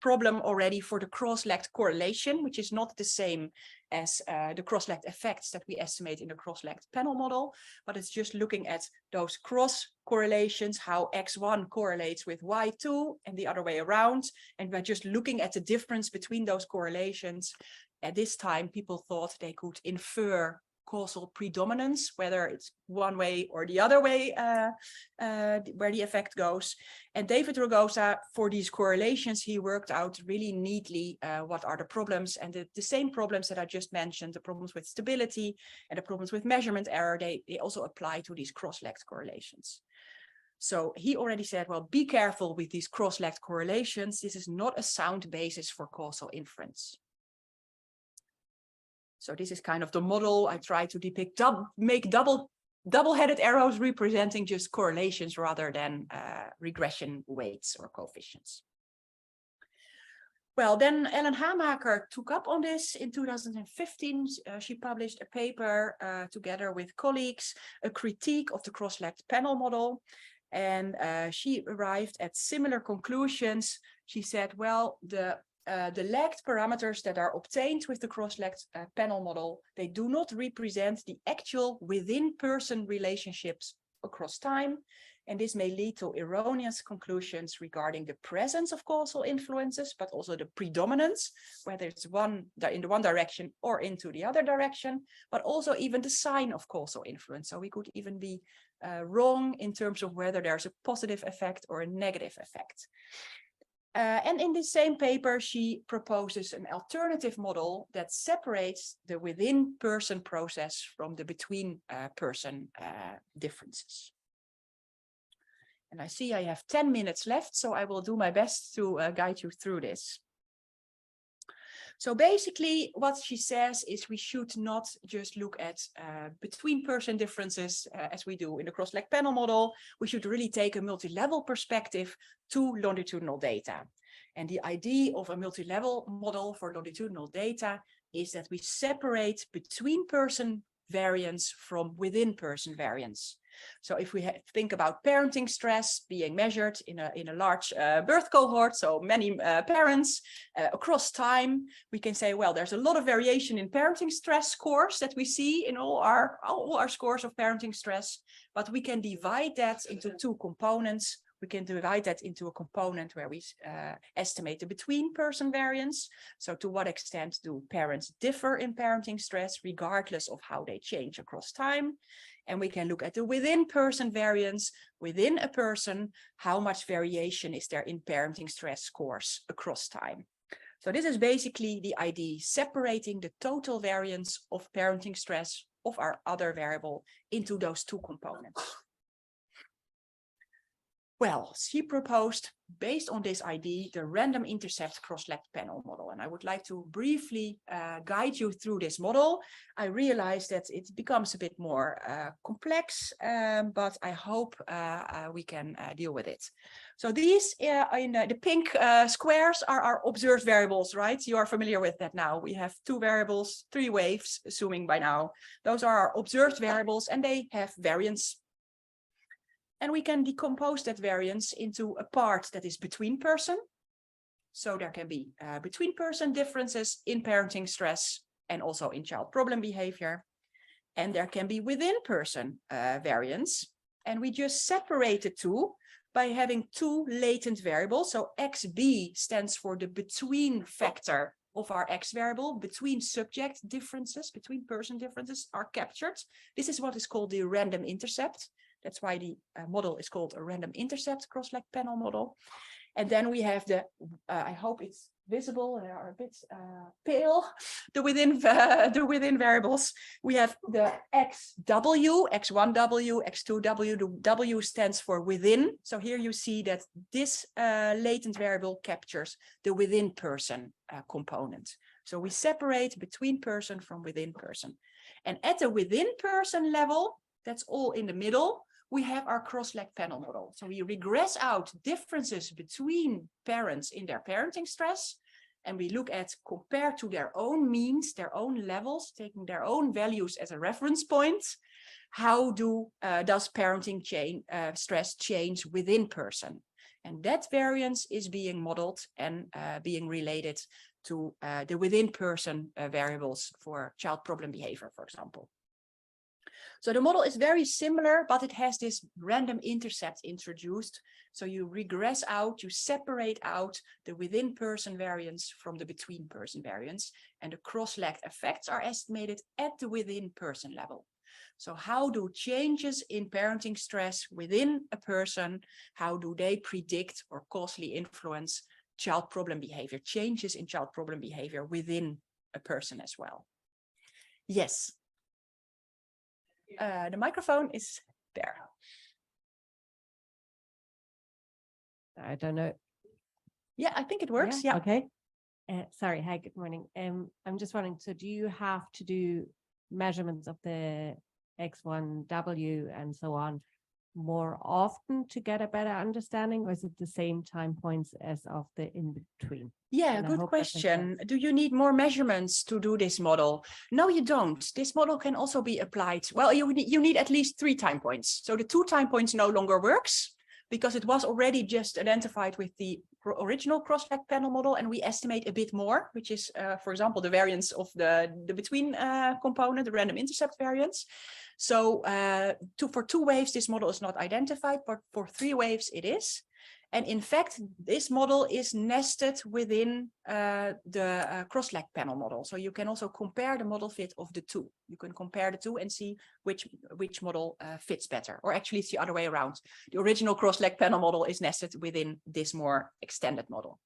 problem already for the cross-legged correlation, which is not the same as the cross-legged effects that we estimate in the cross-legged panel model, but it's just looking at those cross correlations, how X1 correlates with Y2 and the other way around. And by just looking at the difference between those correlations, at this time, people thought they could infer causal predominance, whether it's one way or the other way, where the effect goes. And David Ragosa, for these correlations, he worked out really neatly what are the problems, and the same problems that I just mentioned, the problems with stability and the problems with measurement error, they also apply to these cross-legged correlations. So he already said, well, be careful with these cross-legged correlations. This is not a sound basis for causal inference. So this is kind of the model I try to depict, make double-headed arrows representing just correlations rather than regression weights or coefficients. Well, then Ellen Hamaker took up on this in 2015. She published a paper together with colleagues, a critique of the cross-legged panel model. And she arrived at similar conclusions. She said, well, the legged parameters that are obtained with the cross-legged panel model, they do not represent the actual within-person relationships across time. And this may lead to erroneous conclusions regarding the presence of causal influences, but also the predominance, whether it's in the one direction or into the other direction, but also even the sign of causal influence. So we could even be wrong in terms of whether there's a positive effect or a negative effect. And in the same paper, she proposes an alternative model that separates the within person process from the between person differences. And I see I have 10 minutes left, so I will do my best to guide you through this. So basically what she says is we should not just look at between person differences as we do in the cross-leg panel model. We should really take a multi-level perspective to longitudinal data. And the idea of a multi-level model for longitudinal data is that we separate between person variance from within person variance. So if we think about parenting stress being measured in a large birth cohort, so many parents across time, we can say, well, there's a lot of variation in parenting stress scores that we see in all our scores of parenting stress, but we can divide that into two components. We can divide that into a component where we estimate the between person variance. So to what extent do parents differ in parenting stress, regardless of how they change across time? And we can look at the within person variance within a person. How much variation is there in parenting stress scores across time? So this is basically the idea, separating the total variance of parenting stress of our other variable into those two components. Well, she proposed, based on this idea, the random intercept cross-leg panel model. And I would like to briefly guide you through this model. I realize that it becomes a bit more complex, but I hope we can deal with it. So these in the pink squares are our observed variables, right? You are familiar with that now. We have two variables, 3 waves, assuming by now. Those are our observed variables and they have variance. And we can decompose that variance into a part that is between person. So there can be between person differences in parenting stress and also in child problem behavior. And there can be within person variance. And we just separate the two by having 2 latent variables. So XB stands for the between factor of our X variable. Between subject differences, between person differences are captured. This is what is called the random intercept. That's why the model is called a random intercept cross-leg panel model. And then we have the, I hope it's visible, they are a bit pale, the within variables. We have the XW, X1W, X2W, the W stands for within. So here you see that this latent variable captures the within person component. So we separate between person from within person. And at the within person level, that's all in the middle, we have our cross-leg panel model. So we regress out differences between parents in their parenting stress, and we look at, compared to their own means, their own levels, taking their own values as a reference point, how does parenting stress change within person? And that variance is being modeled and being related to the within person variables for child problem behavior, for example. So the model is very similar, but it has this random intercept introduced. So you regress out, you separate out the within person variance from the between person variance, and the cross-leg effects are estimated at the within person level. So how do changes in parenting stress within a person, how do they predict or causally influence child problem behavior, changes in child problem behavior within a person as well? Yes. The microphone is there. I don't know. Yeah, I think it works. Yeah. Okay. Sorry. Hi, good morning. I'm just wondering, so do you have to do measurements of the X1W and so on more often to get a better understanding, or is it the same time points as of the in-between? Yeah, good question. Do you need more measurements to do this model? No, you don't. This model can also be applied. Well, you need at least 3 time points. So the 2 time points no longer works because it was already just identified with the original cross-leg panel model, and we estimate a bit more, which is, for example, the variance of the between component, the random intercept variance. So for 2 waves, this model is not identified, but for 3 waves, it is. And in fact, this model is nested within the cross-leg panel model. So you can also compare the model fit of the two. You can compare the two and see which model fits better, or actually it's the other way around. The original cross-leg panel model is nested within this more extended model.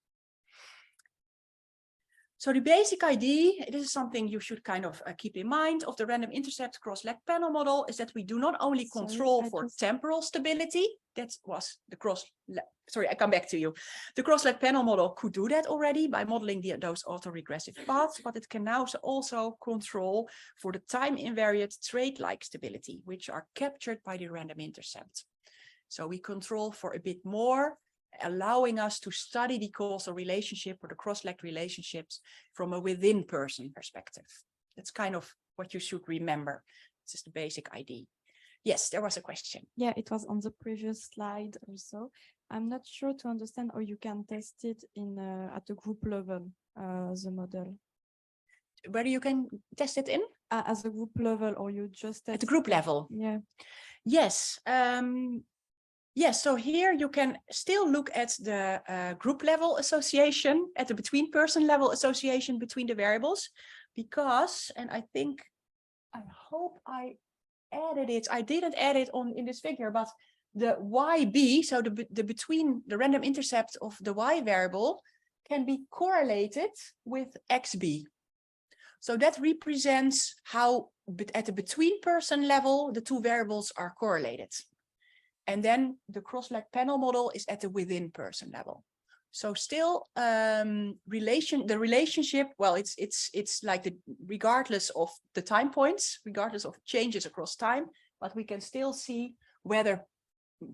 So the basic idea, this is something you should kind of keep in mind of the random intercept cross-leg panel model, is that we do not only control for temporal stability. That was the I come back to you. The cross-leg panel model could do that already by modeling those autoregressive paths, but it can now also control for the time invariant trait-like stability, which are captured by the random intercept. So we control for a bit more, allowing us to study the causal relationship or the cross-leg relationships from a within person perspective. That's kind of what you should remember. This is the basic idea. Yes, there was a question. Yeah, it was on the previous slide also. I'm not sure to understand how you can test it in at the group level, the model. Whether you can test it in? As a group level, or you just At the group level? Yeah. Yes. Yes, so here you can still look at the group level association, at the between person level association between the variables, because, and I hope I added it, I didn't add it in this figure, but the YB, so the between the random intercept of the Y variable can be correlated with XB. So that represents how at the between person level, the two variables are correlated. And then the cross-leg panel model is at the within person level. So still the relationship, well, it's like regardless of the time points, regardless of changes across time, but we can still see whether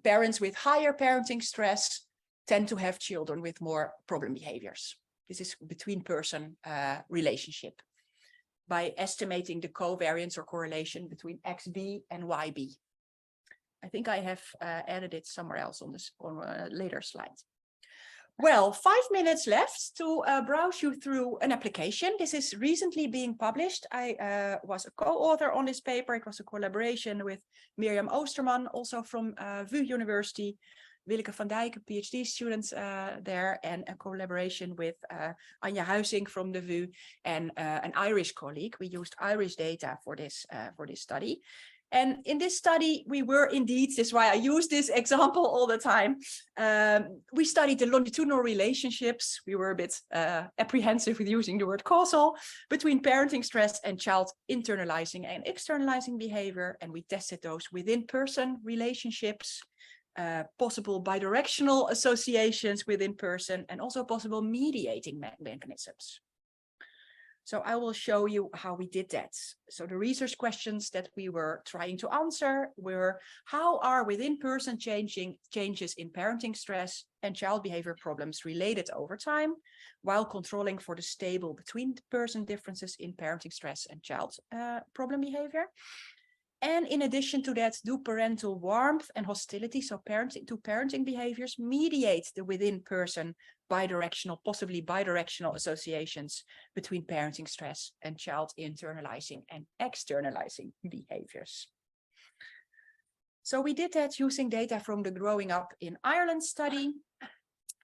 parents with higher parenting stress tend to have children with more problem behaviors. This is between person relationship by estimating the covariance or correlation between XB and YB. I think I have added it somewhere else on a later slide. Well, 5 minutes left to browse you through an application. This is recently being published. I was a co-author on this paper. It was a collaboration with Mirjam Oosterman, also from VU University, Willeke van Dijk, a PhD student there, and a collaboration with Anja Huizing from the VU and an Irish colleague. We used Irish data for this study. And in this study, we were indeed, this is why I use this example all the time. We studied the longitudinal relationships. We were a bit apprehensive with using the word causal between parenting stress and child internalizing and externalizing behavior. And we tested those within person relationships, possible bidirectional associations within person, and also possible mediating mechanisms. So I will show you how we did that. So the research questions that we were trying to answer were, how are within person changes in parenting stress and child behavior problems related over time, while controlling for the stable between person differences in parenting stress and child problem behavior? And in addition to that, do parental warmth and hostility, so parenting behaviors, mediate the within person bidirectional, possibly bidirectional associations between parenting stress and child internalizing and externalizing behaviors. So we did that using data from the Growing Up in Ireland study.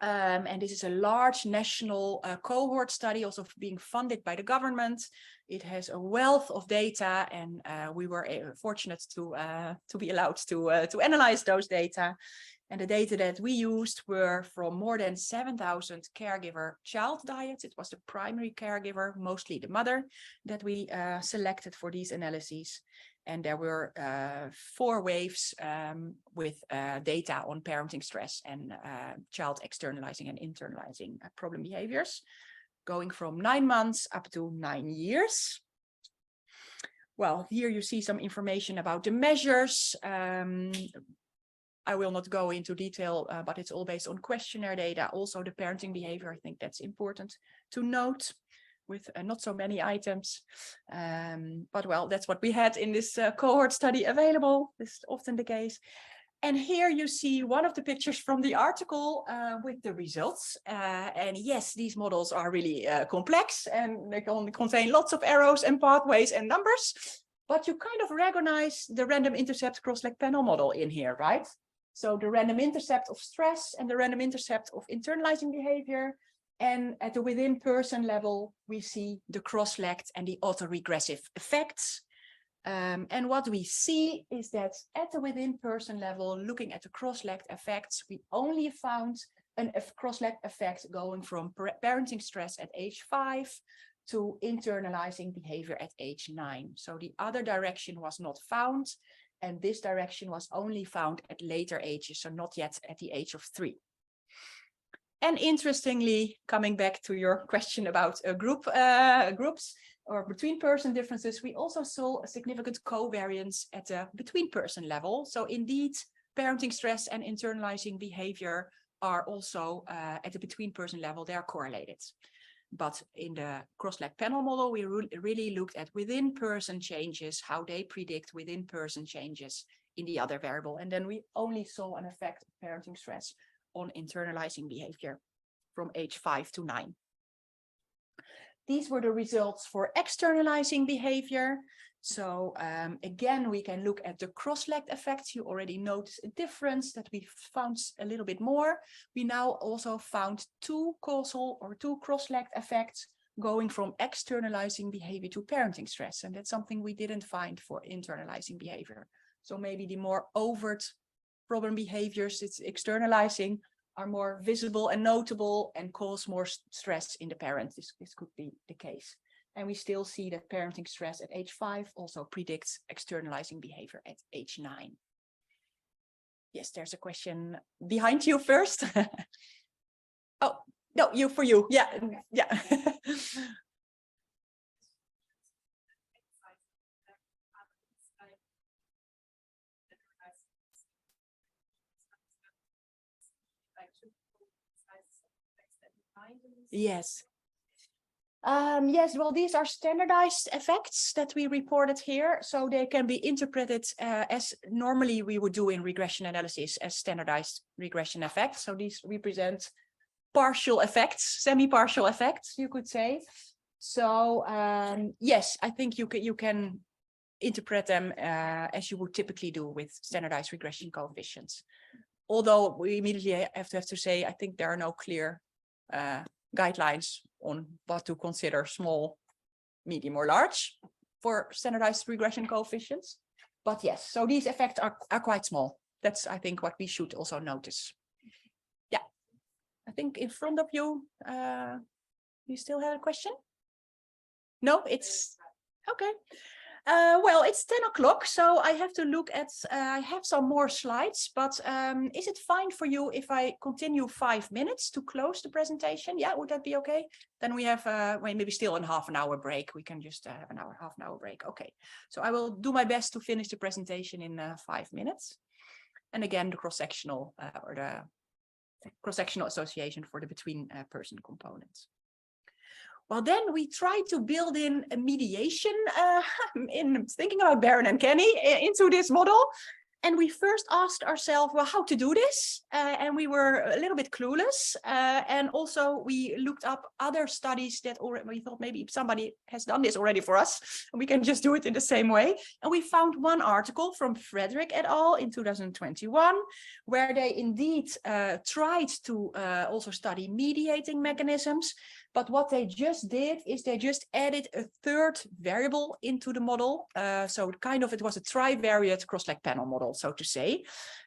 And this is a large national cohort study, also being funded by the government. It has a wealth of data, and we were fortunate to be allowed to analyze those data. And the data that we used were from more than 7,000 caregiver child diets. It was the primary caregiver, mostly the mother, that we selected for these analyses. And there were 4 waves with data on parenting stress and child externalizing and internalizing problem behaviors, going from 9 months up to 9 years. Well, here you see some information about the measures. I will not go into detail, but it's all based on questionnaire data. Also the parenting behavior, I think that's important to note, with not so many items. But well, that's what we had in this cohort study available. This is often the case. And here you see one of the pictures from the article with the results. And yes, these models are really complex, and they can contain lots of arrows and pathways and numbers. But you kind of recognize the random intercept cross-leg panel model in here, right? So the random intercept of stress and the random intercept of internalizing behavior. And at the within person level, we see the cross-legged and the autoregressive effects. And what we see is that at the within person level, looking at the cross-legged effects, we only found a cross-legged effect going from parenting stress at age 5 to internalizing behavior at age 9. So the other direction was not found, and this direction was only found at later ages, so not yet at the age of 3. And interestingly, coming back to your question about groups or between person differences, we also saw a significant covariance at the between person level. So indeed, parenting stress and internalizing behavior are also at the between person level, they are correlated. But in the cross-leg panel model, we really looked at within person changes, how they predict within person changes in the other variable. And then we only saw an effect of parenting stress on internalizing behavior from age 5 to 9. These were the results for externalizing behavior. So again, we can look at the cross-legged effects. You already noticed a difference that we found a little bit more. We now also found 2 causal or 2 cross-legged effects going from externalizing behavior to parenting stress. And that's something we didn't find for internalizing behavior. So maybe the more overt problem behaviors it's externalizing are more visible and notable and cause more stress in the parent. This could be the case. And we still see that parenting stress at age 5 also predicts externalizing behavior at age 9. Yes, there's a question behind you first. Oh, no, for you. Yeah, yeah. Yes. Yes, well, these are standardized effects that we reported here. So they can be interpreted as normally we would do in regression analysis as standardized regression effects. So these represent partial effects, semi-partial effects, you could say. So yes, I think you can interpret them as you would typically do with standardized regression coefficients. Although we immediately have to say, I think there are no clear guidelines on what to consider small, medium, or large for standardized regression coefficients. But yes, so these effects are quite small. That's, I think, what we should also notice. Yeah, I think in front of you, you still have a question? No, it's okay. Well, it's 10 o'clock, so I have to look at, I have some more slides, but is it fine for you if I continue 5 minutes to close the presentation? Yeah, would that be okay? Then we have maybe still a half an hour break. We can just have half an hour break. Okay, so I will do my best to finish the presentation in 5 minutes. And again, the cross-sectional or the cross-sectional association for the between person components. Well, then we try to build in a mediation in thinking about Baron and Kenny into this model. And we first asked ourselves, well, how to do this? And we were a little bit clueless. And also we looked up other studies that already, we thought maybe somebody has done this already for us, and we can just do it in the same way. And we found one article from Frederick et al. In 2021, where they indeed tried to also study mediating mechanisms. But what they just did is they just added a 3rd variable into the model. So kind of it was a trivariate cross-leg panel model, so to say.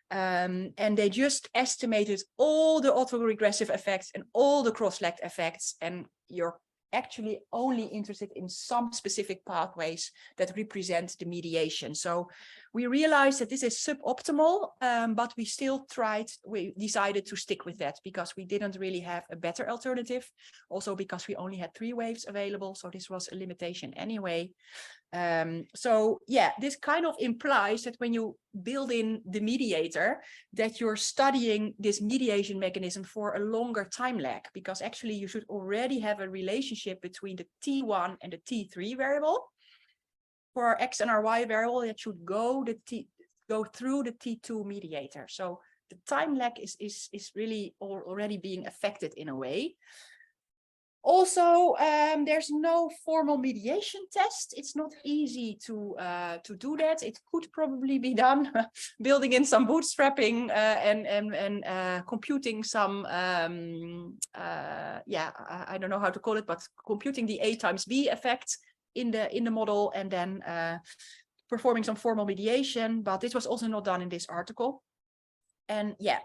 And they just estimated all the autoregressive effects and all the cross-legged effects. And you're actually only interested in some specific pathways that represent the mediation. So we realized that this is suboptimal, but we decided to stick with that because we didn't really have a better alternative. Also because we only had 3 waves available. So this was a limitation anyway. So yeah, this kind of implies that when you build in the mediator, that you're studying this mediation mechanism for a longer time lag, because actually you should already have a relationship between the T1 and the T3 variable. For our X and our Y variable, it should go through the T2 mediator. So the time lag is really already being affected in a way. Also, there's no formal mediation test. It's not easy to do that. It could probably be done building in some bootstrapping and computing some I don't know how to call it, but computing the A times B effect in the model and then performing some formal mediation. But this was also not done in this article. And yeah,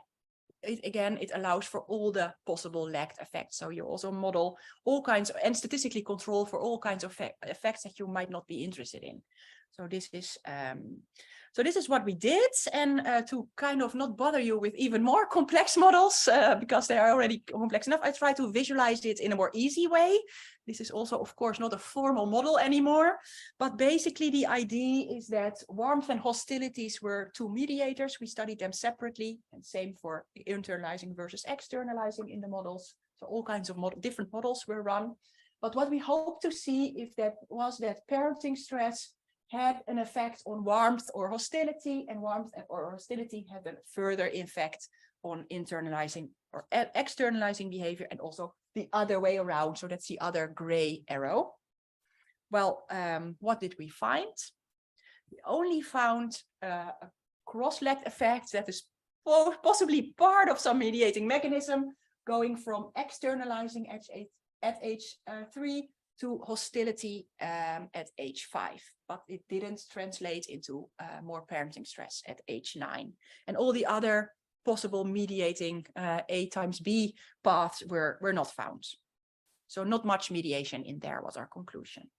it allows for all the possible lagged effects. So you also model all kinds of, and statistically control for all kinds of effects that you might not be interested in. So this is what we did. And to kind of not bother you with even more complex models, because they are already complex enough, I try to visualize it in a more easy way. This is also, of course, not a formal model anymore, but basically the idea is that warmth and hostilities were two mediators. We studied them separately, and same for internalizing versus externalizing in the models. So all kinds of different models were run. But what we hope to see was that parenting stress had an effect on warmth or hostility, and warmth or hostility had a further effect on internalizing or externalizing behavior, and also the other way around. So that's the other gray arrow. Well, what did we find? We only found a cross-legged effect that is possibly part of some mediating mechanism going from externalizing at age 3 to hostility at age 5, but it didn't translate into more parenting stress at age 9. And all the other possible mediating A times B paths were not found. So not much mediation in there was our conclusion.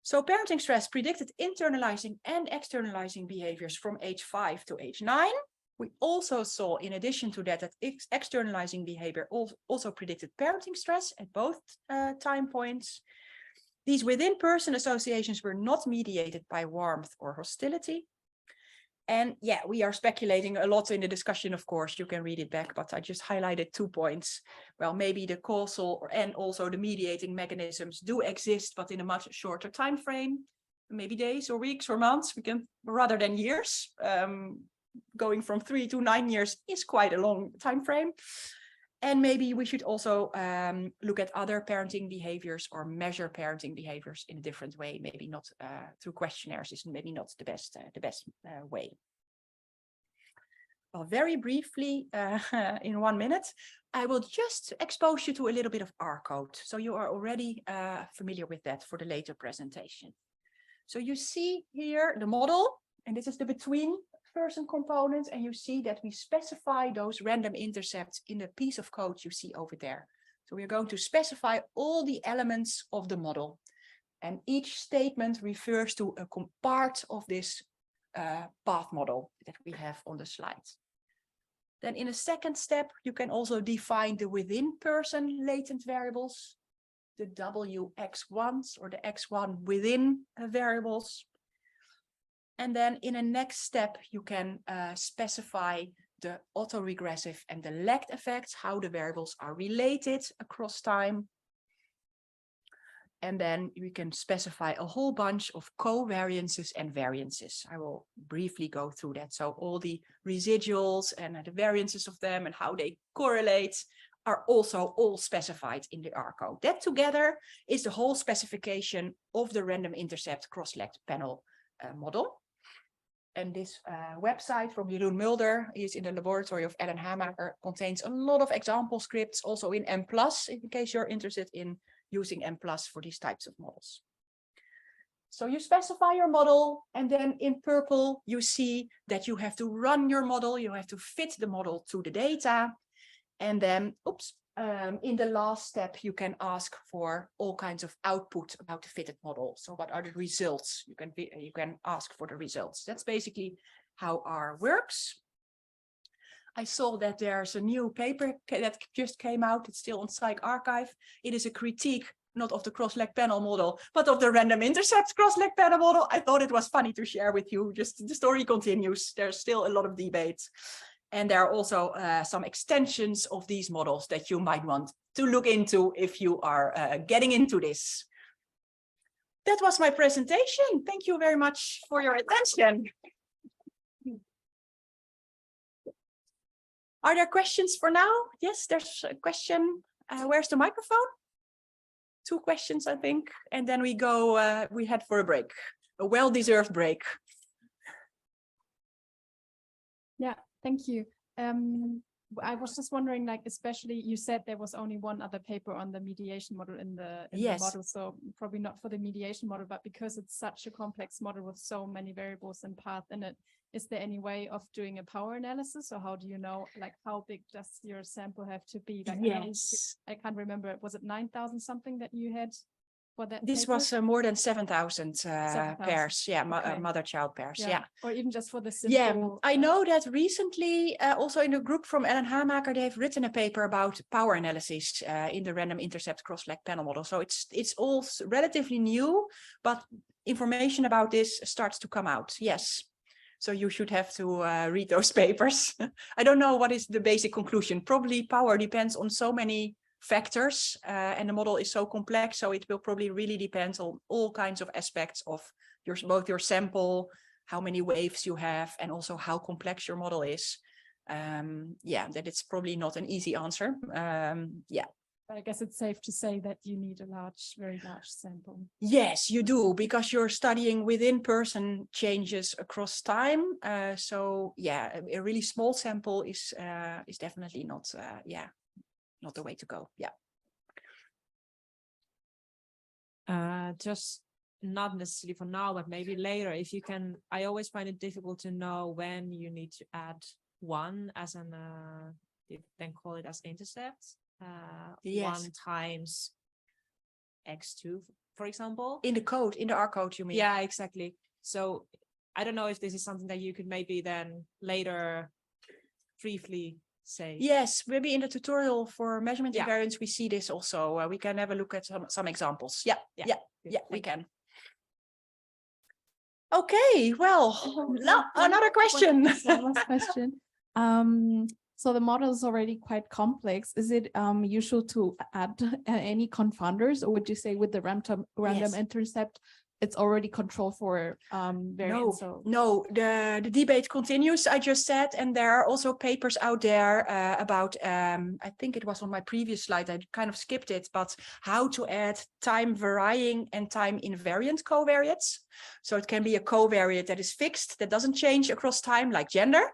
So parenting stress predicted internalizing and externalizing behaviors from age 5 to age 9. We also saw, in addition to that, externalizing behavior also predicted parenting stress at both time points. These within-person associations were not mediated by warmth or hostility. And yeah, we are speculating a lot in the discussion, of course, you can read it back, but I just highlighted 2 points. Well, maybe the causal and also the mediating mechanisms do exist, but in a much shorter time frame, maybe days or weeks or months, rather than years. Going from 3 to 9 years is quite a long time frame. And maybe we should also look at other parenting behaviors or measure parenting behaviors in a different way. Maybe not through questionnaires is maybe not the best way. Well, very briefly, in 1 minute, I will just expose you to a little bit of R code. So you are already familiar with that for the later presentation. So you see here the model, and this is the between person component, and you see that we specify those random intercepts in the piece of code you see over there. So we're going to specify all the elements of the model, and each statement refers to a part of this path model that we have on the slide. Then in a second step, you can also define the within person latent variables, the WX1s or the X1 within variables. And then in a next step, you can specify the autoregressive and the lagged effects, how the variables are related across time. And then we can specify a whole bunch of covariances and variances. I will briefly go through that. So all the residuals and the variances of them and how they correlate are also all specified in the R code. That together is the whole specification of the random intercept cross-legged panel model. And this website from Jeroen Mulder is in the laboratory of Ellen Hamaker, contains a lot of example scripts, also in M+, in case you're interested in using M+ for these types of models. So you specify your model, and then in purple, you see that you have to run your model, you have to fit the model to the data. And then, in the last step, you can ask for all kinds of output about the fitted model. So what are the results? You can ask for the results. That's basically how R works. I saw that there's a new paper that just came out. It's still on PsycArXiv. It is a critique, not of the cross-legged panel model, but of the random intercept cross-legged panel model. I thought it was funny to share with you. Just the story continues. There's still a lot of debate. And there are also some extensions of these models that you might want to look into if you are getting into this. That was my presentation. Thank you very much for your attention. Are there questions for now? Yes, there's a question. Where's the microphone? 2 questions, I think, and then we go, we head for a break, a well-deserved break. Thank you. I was just wondering, like, especially you said there was only one other paper on the mediation model in the Yes. model, so probably not for the mediation model, but because it's such a complex model with so many variables and paths in it, is there any way of doing a power analysis, or how do you know, like, how big does your sample have to be? Like, I can't remember, was it 9,000 something that you had for that This paper? was more than 7,000 7,000, pairs, yeah, okay. mother-child pairs, yeah. Or even just for the Yeah, simple. I know that recently, also in a group from Ellen Hamaker, they've written a paper about power analysis in the random intercept cross-leg panel model. So it's all relatively new, but information about this starts to come out. Yes. So you should have to read those papers. I don't know what is the basic conclusion. Probably power depends on so many factors, and the model is so complex. So it will probably really depend on all kinds of aspects of both your sample, how many waves you have, and also how complex your model is. Yeah, that it's probably not an easy answer. Yeah. I guess it's safe to say that you need a very large sample. Yes, you do, because you're studying within person changes across time. So yeah, a really small sample is definitely not, not the way to go. Yeah. Just not necessarily for now, but maybe later, if you can. I always find it difficult to know when you need to add one as an then call it as intercept. Yes. 1 times x2, for example. In the code, in the R code, you mean? Yeah, exactly. So I don't know if this is something that you could maybe then later briefly say. Yes, maybe in the tutorial for measurement Yeah. invariance, we see this also. We can have a look at some examples. Yeah, Yeah. yeah, we can. Okay, well, another question. One last question. So the model is already quite complex. Is it usual to add any confounders, or would you say with the random Yes. intercept, it's already controlled for variance? No, the debate continues, I just said, and there are also papers out there about, I think it was on my previous slide, I kind of skipped it, but how to add time varying and time invariant covariates. So it can be a covariate that is fixed, that doesn't change across time, like gender.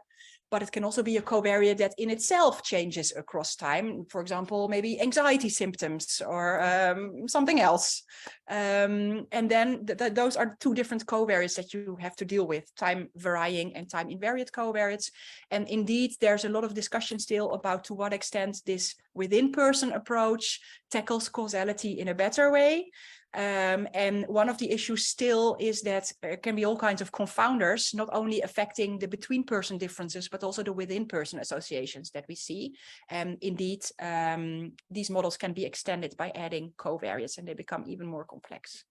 But it can also be a covariate that in itself changes across time. For example, maybe anxiety symptoms or something else. And then those are 2 different covariates that you have to deal with, time varying and time invariant covariates. And indeed, there's a lot of discussion still about to what extent this within person approach tackles causality in a better way. And one of the issues still is that there can be all kinds of confounders, not only affecting the between person differences, but also the within person associations that we see. And indeed, these models can be extended by adding covariates, and they become even more complex.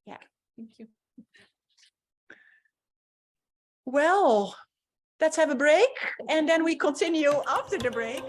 Yeah, Thank you. well, let's have a break, and then we continue after the break.